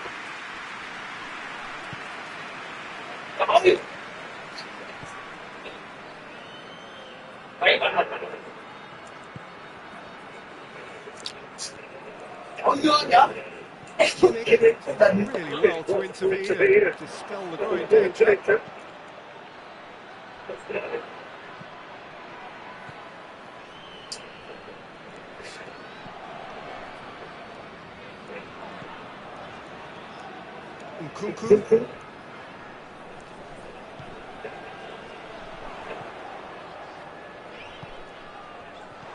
Kimmich really well to intervene and dispel the growing danger. Nkunku.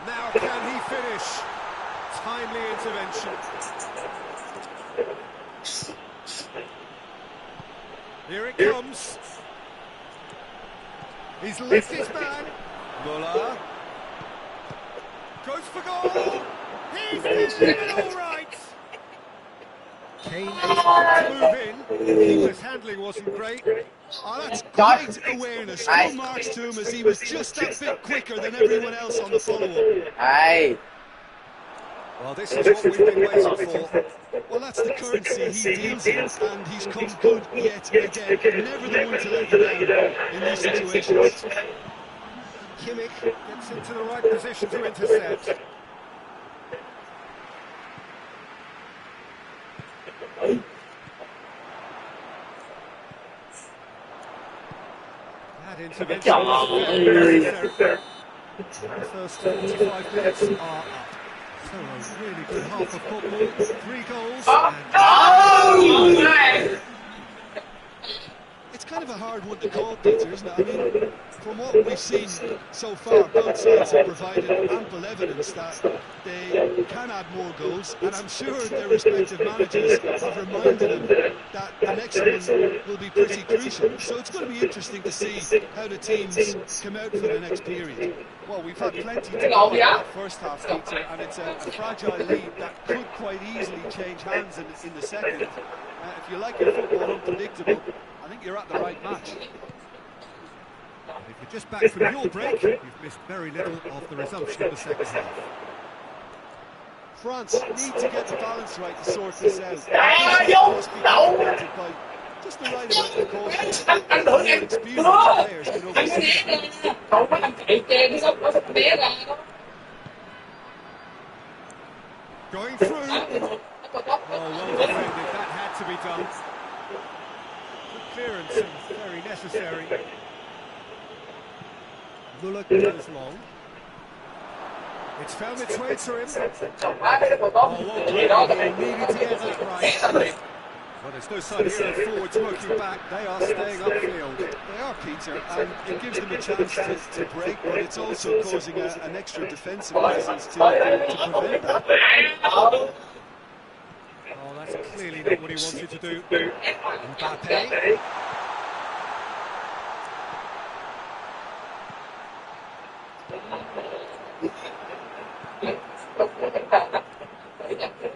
Now can he finish? Timely intervention. Here it comes. He's left his man. Muller. Goes for goal. He's done it all right. Kane to move in. Keeper's handling wasn't great. Oh, that's great awareness. Full marks to him as he was just that bit quicker than everyone else on the follow-up. Hey. Well, this is what we've been waiting for. Well, that's the currency he deals in, and he's come good yet again. Never the one to let you down in these situations. Kimmich gets into the right position to intercept. That intervention was very necessary. The first 45 minutes are up. So a really good half of football, 3 goals and... It's kind of a hard one to call, Peter, isn't it? I mean, from what we've seen so far, both sides have provided ample evidence that they can add more goals, and I'm sure their respective managers have reminded them that the next one will be pretty crucial. So it's going to be interesting to see how the teams come out for the next period. Well, we've had plenty to go in that first half, Peter, and it's a fragile lead that could quite easily change hands in the second. If you like your football unpredictable, I think you're at the right match. And if you're just back from your break, you've missed very little of the resumption of the second half. France need to get the balance right to sort this out. Must be complemented by just the right amount of caution. And more experienced players can oversee that. Going through. Oh, well defended. That had to be done. Good clearance and very necessary. Bullock goes long. It's found its way to him. Oh, what he needed to get that right. Well, there's no sign here of forwards working back. They are staying upfield. They are, Peter, and it gives them a chance to break, but it's also causing an extra defensive presence to prevent that. Oh, that's clearly not what he wanted to do. Mbappe.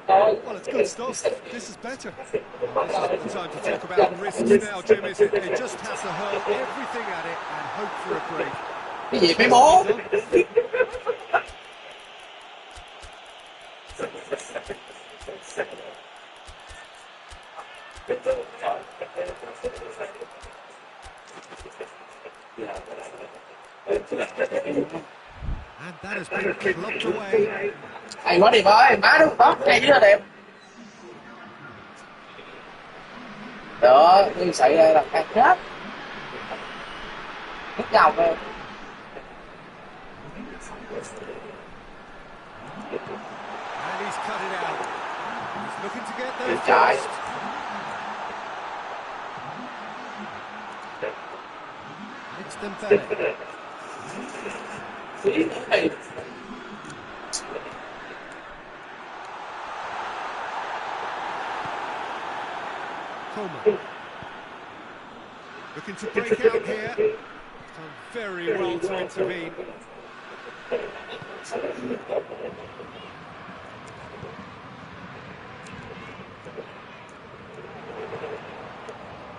Well, it's good stuff. This is better. This isn't the time to talk about risks now, Jim, is it? They just have to hurl everything at it and hope for a break. Cái gì mấy bố? And that has been clubbed away. Hay quá Điệp ơi, má đúng tốt, hay chứ Điệp. Đó, nhưng xảy ra là khác hết. Hết dòng rồi. And he's cut it out. He's looking to get there Trời. first. It's Dembele. Coleman. Looking to break out here. Done very well to intervene.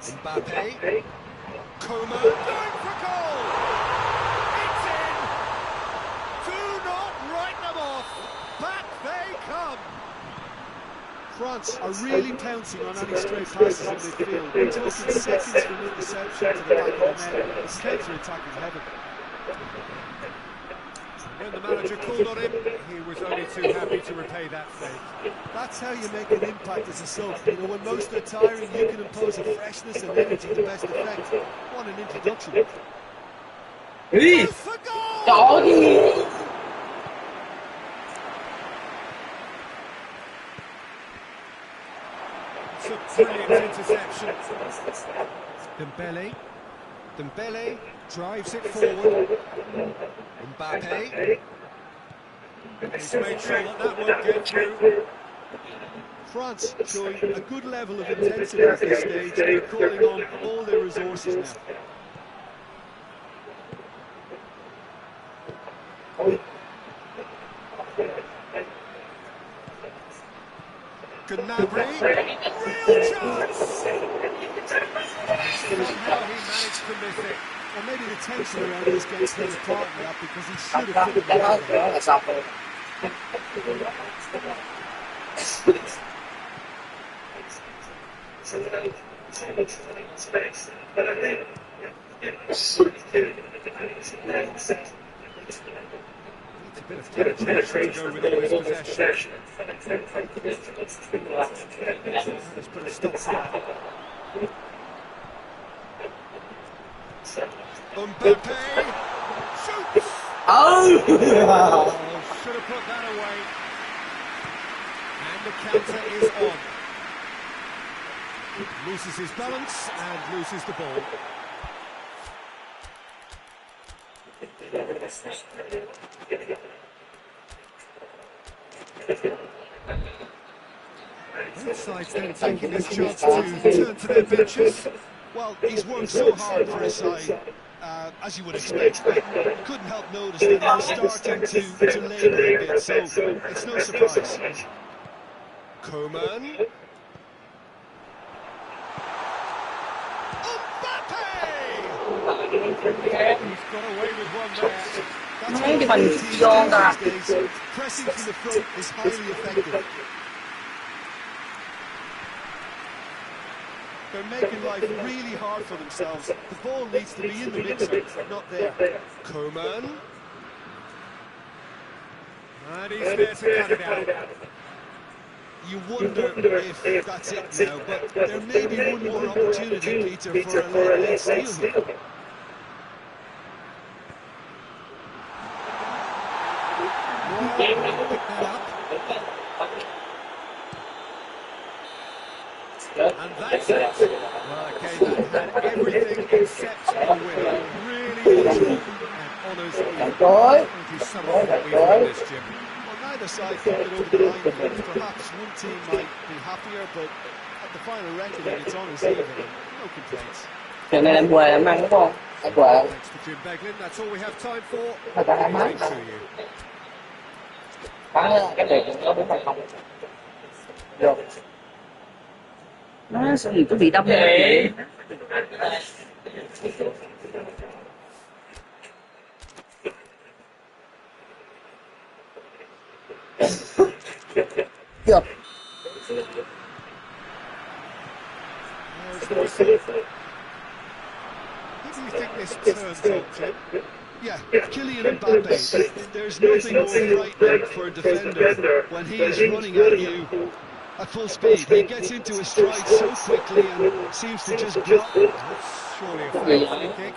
Mbappe. Coleman going for goal. It's in. Do not write them off. Back they come. France are really pouncing on any stray passes in midfield. We're talking seconds from interception to the back of the net. It's counter-attacking heaven. When the manager called on him, he was only too happy to repay that favour. That's how you make an impact as a sub. You know, when most are tiring, you can impose a freshness and energy to best effect. What an introduction. Ý, For goal! trời gì? It's a brilliant interception. Dembele. Dembele drives it forward. Mbappe. He's made sure that won't get through. France showing a good level of intensity at this stage. They're calling on all their resources now. Gnabry, real chance! Somehow he managed to miss it. Well, maybe the tension around this game's played a part in that because he Không should có have put cái it đó better. nữa là xong rồi. Needs a bit of concentration to go with all his possession. Let's put a stop to that. Mbappe shoots! Ừ. Oh, should have put that away. And the counter is on. Loses his balance and loses the ball. Both sides then taking this chance to turn to their benches. Well, he's worked so hard for his side, as you would expect. Couldn't help notice that he was starting to labour a bit, so it's no surprise. Coman. Mbappe! He's got away with one there. That's Mấy what cái mình teams vô do ta. these days. Pressing from the front is highly effective. They're making life really hard for themselves. The ball needs to be in the mixer, not there. Coman. And he's there to cut it out. You wonder if that's it now, but there may be one more opportunity, Peter, for a late steal here. And that's it. Well, a game that had everything except a winner. Really watchable and honours the incredibly something that we've witnessed, Jim. Well, neither side got it over the line. Perhaps one team might be happier, but at the final reckoning, it's honours even. No complaints. Trận này làm quề làm ăn đúng không? Làm quề. Thanks to Jim Beglin, that's all we have time for. Thật ra làm ăn. Evening to you. Bắn cái này nó 4-0. Được. Nó sao gì có bị đông vậy? Được. Who do you think this turns on, Jim? Yeah, Kylian Mbappe. There's nothing more frightening for a defender when he is running at you at full speed. He gets into his stride so quickly and seems to just drop. That's surely a foul free kick.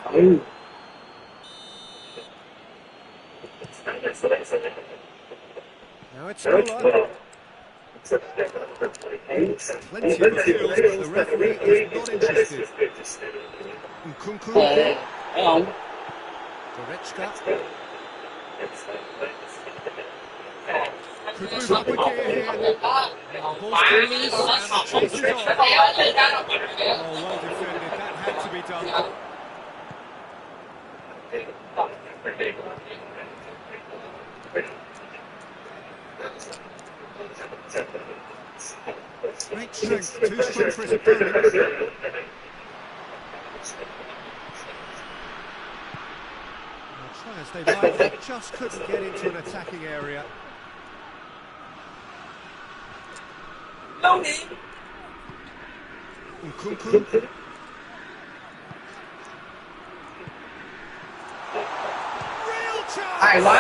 Now it's Muller. Plenty of appeals, but the referee is not interested. Nkunku. Thấy không? Goretzka. Could move up a gear here. Ball's still loose and the chase is on. Oh, well defended. That had to be done. Great strength, too strong for his opponent. Try as they might, they just couldn't get into an attacking area. Nkunku. Real chance! Hay quá.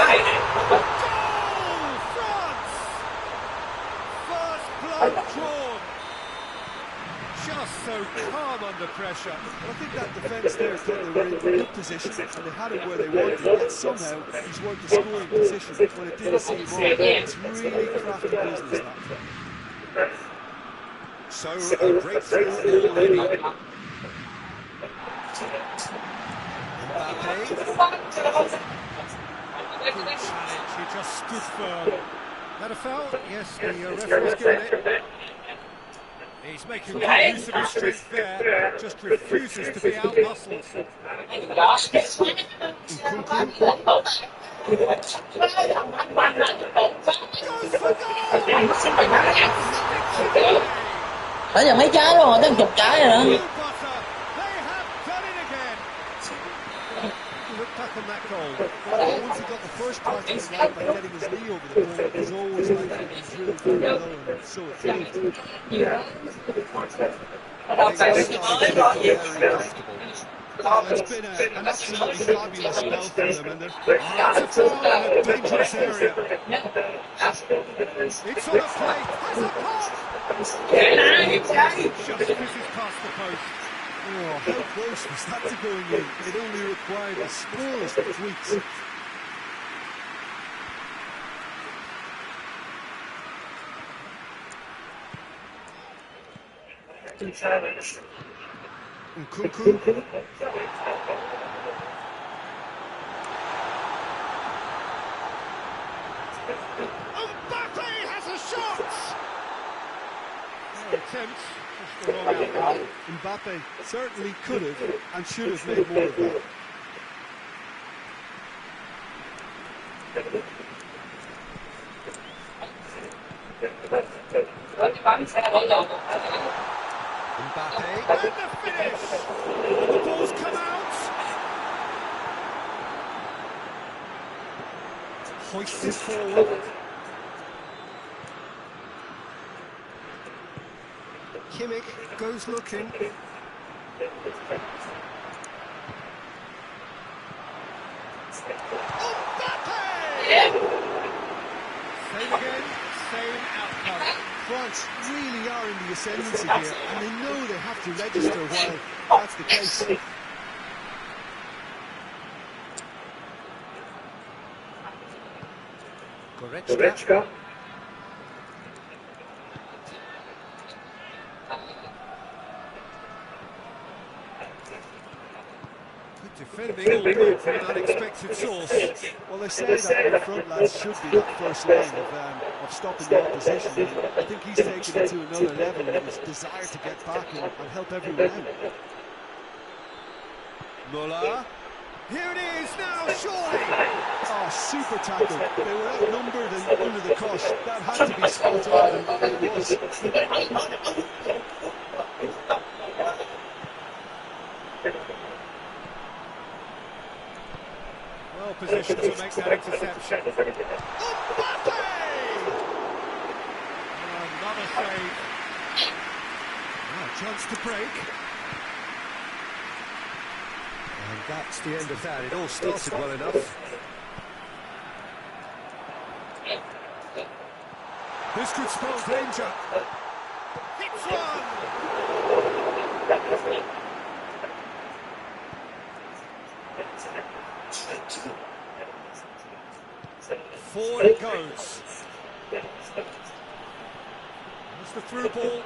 Goal, France! First blood drawn. Just so calm under pressure. I think that defence there thought they were in good position and they had him where they wanted, yet somehow he's worked the scoring position when it didn't seem on. It's really crafty business, that. So a breakthrough already. Mbappe. Good challenge, he just stood firm. That a foul? Yes, the referee's given it. He's making good use of his strength there, just refuses to be out-muscled. Nkunku. Goes for goal! Nãy giờ mấy trái luôn rồi, tới 10 trái rồi đó. They have done it again. Look back on that goal. Well, once he got the first part of it right by getting his knee over the ball, it was always likely to be drilled very low, and so it proved. Well, it's been an absolutely fabulous spell for them, and they're That's a foul in a dangerous area. It's on a plate. Has a pop. Just misses past the post. oh, how close was that to going in? It only required the smallest of tweaks. Nkunku. Mbappe has a shot! No attempt, just the wrong outcome. Mbappe certainly could have and should have made more of that. Mbappe, and the finish! The ball's come out! Hoisted forward. Kimmich goes looking. Mbappe! Same again, same outcome. France really are in the ascendancy here, and they know they have to register while that's the case. Goretzka. Good defending, albeit from an unexpected source. Well, they say that the front lads should be that first line of stopping the opposition. And I think he's taken it to another level in his desire to get back and help everyone out. Muller. Here it is now, surely! Oh, super tackle. They were outnumbered and under the cosh. That had to be spot on, and it was. Well positioned to make that interception. Mbappe! Another save. Chance to break. And that's the end of that. It all started well enough. This could spell danger. Hits one! Forward it goes. That's the through ball.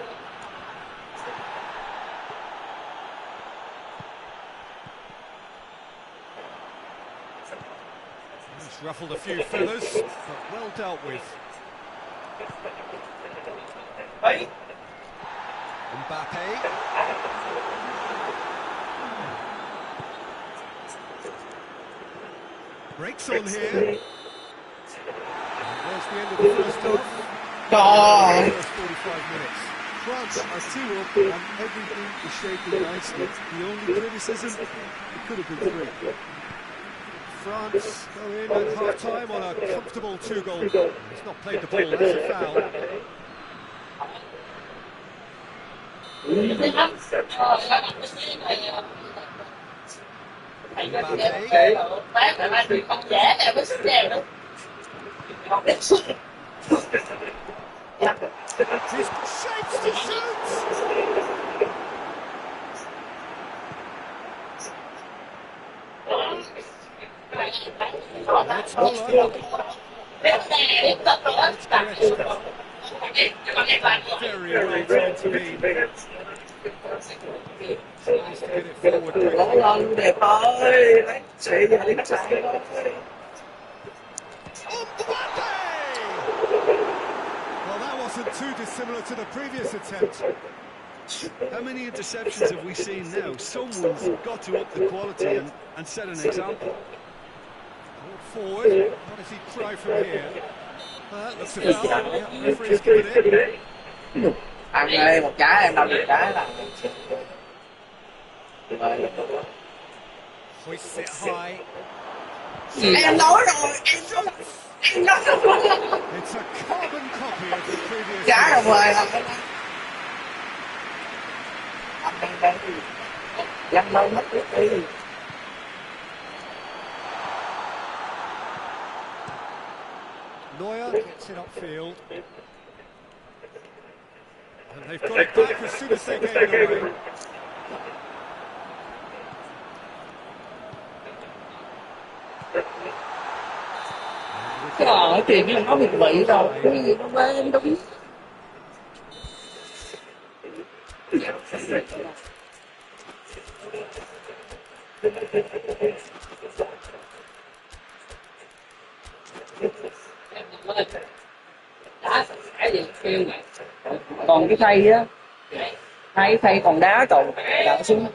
He's ruffled a few feathers, but well dealt with. Mbappe. Breaks on here. And there's the end of the first half. Trời. First 45 minutes. France are 2 up and everything is shaping nicely. The only criticism, it could have been 3. France go in at half-time on a comfortable 2-goal. He's not played the ball, that's a foul. Just shapes to shoot! That's Muller. Very well timed to be. Nice to get it forward quickly. Lên đẹp ơi, lấy sĩ giờ đứng sẵn thôi. Well, that wasn't too dissimilar to the previous attempt. How many interceptions have we seen now? Someone's got to up the quality and set an example. Forward. What does he try from here? Looks a foul. Yeah, referee's given it. Ăn đây một trái em đâm một trái là Hoists it high. em nói rồi em nói rồi It's a carbon copy of the previous. trái rồi mời là dăng đâu mất đi. Neuer gets it upfield. And they've got it back as soon as they gave it away. Trời chuyện là nó bị rồi cái gì nó bên đúng còn cái khay á hai cái khay còn đá còn đá xuống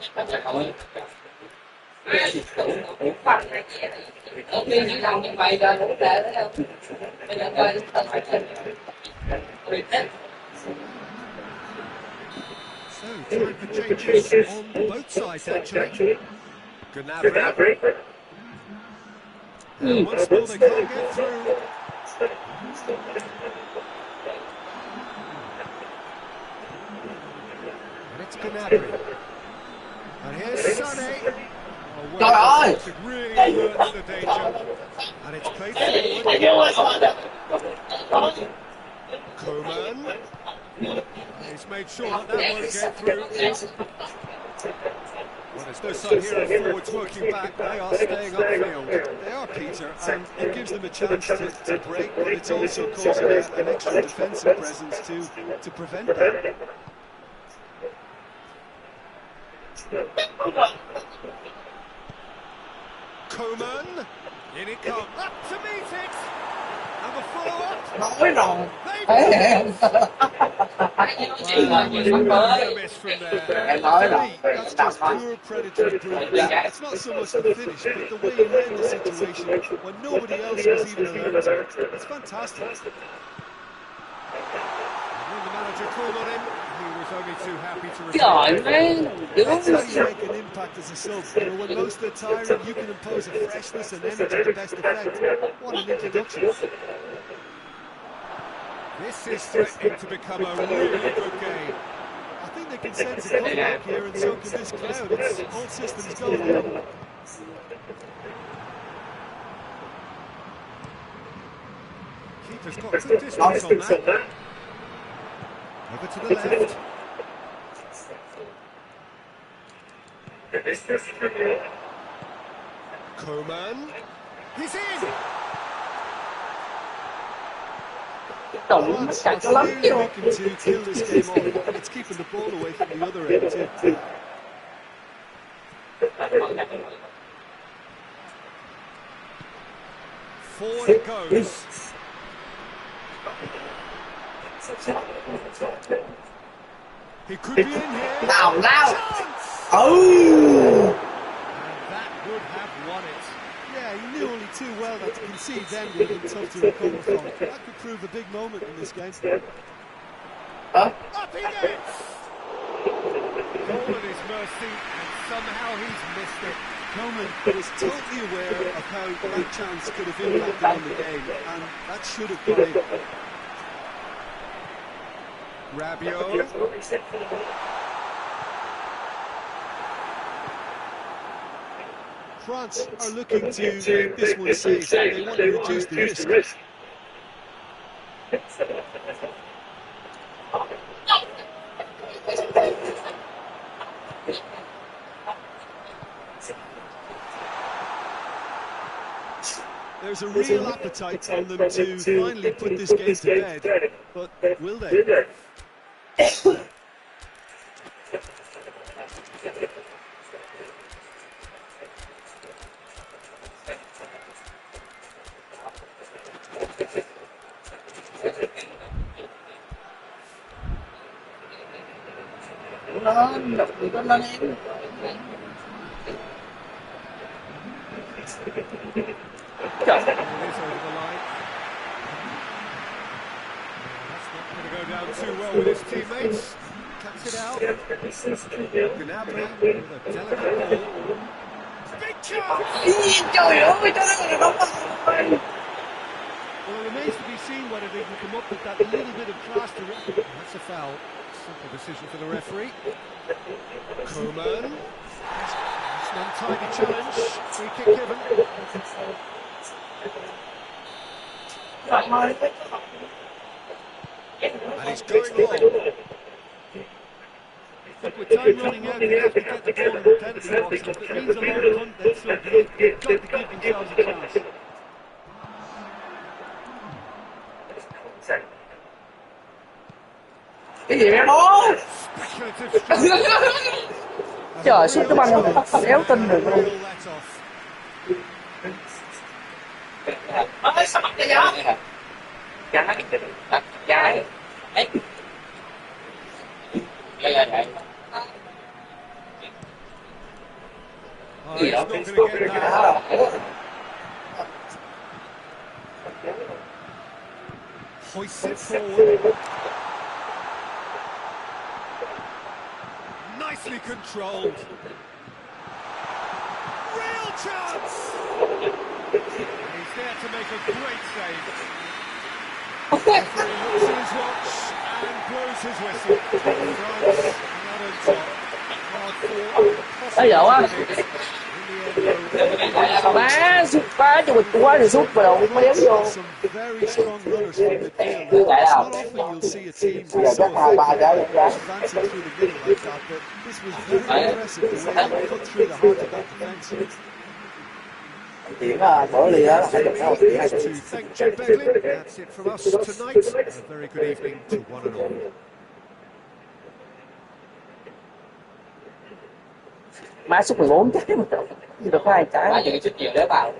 So, time for changes on both sides, actually. Gnabry. And once more, they can't get through. And it's Gnabry. And here's Sané. Oh, Trời ơi! Really alerts the danger. And it's played forward. Coman. He's made sure that won't get through. Well, there's no sign here of forwards working back. They are staying upfield. They are, Peter, and it gives them a chance to break, but it's also causing an extra defensive presence to prevent that. Coman, in it comes, up to meet it, and the follow-up, Nói rồi. they've Thấy got em. it! Well, it was really a miss from there. Em nói To rồi. me, that's just pure predator's brilliance. It's not so much the finish, but the way he read the situation when nobody else was even alerted to it. It's fantastic. And when the manager called on him, he was only too happy to Trời return. ơi. That's how you make an impact as a sub. You know, when most are tiring, you can impose a freshness and energy to best effect. What an introduction. This is threatening to become a really good game. I think they can sense a comeback here, and so can this crowd. It's all systems go now. Keeper's got good distance on that. Over to the left. Coman. He's in! Trụng nó France chặt are lắm really chứ. looking to kill this game off. It's keeping the ball away from the other end too. Forward it goes. He could be in here. Nào nào. Chance! Ừ. And that would have won it. Yeah, he knew only too well that to concede then would have been tough to recover from. That could prove a big moment in this game. Hả? Up he gets! Goal at his mercy, and somehow he's missed it. Coman was totally aware of how that chance could have impacted on the game, and that should have gone in. Rabiot. France are looking to make this one safe. They want to reduce the risk. There's a real appetite on them to finally put this game to bed, but will they? Lên, đập người ta lên em. Trời. It is over the line. That's not going to go down too well with his teammates. Cuts it out. Gnabry with a delicate ball. Big chance! Ý, trời ơi, trời ơi, không ơi. Well, it remains to be seen whether they can come up with that little bit of class to it. That's a foul. Simple decision for the referee. Coman. It's an untidy challenge. Free kick given. And he's going long. Look, with time running out, they have to get the ball in the penalty box. If it means a long punt, then so be it. They've got to give themselves a chance. Cái gì em bố? Speculative strike. Trời, sút cái banh đéo tin được luôn. Real let off. Ơi, sao bắt vậy? Trái. Trái. Ấy. Oh, he's not going to get that. Hoists it forward. Nicely controlled. Real chance! And he's there to make a great save. Referee looks at his watch and blows his whistle. France not on top. Hard fought. Ê, dạo á. In the end, though, Má cho mình quá thì sút vào đầu mới đéo vô. Some very strong runners from midfield. It's not often you'll see a team be so effective advancing through the middle like that, but this was very impressive the way they cut through the heart of that defence. Chuyện bỏ lì á, phải chụp nó chuyện hay to thank Jim Beglin. That's it from us tonight. A very good evening to one and all. má xúc 14 trái mà được có 2 trái. Má những chút nhiều để vào.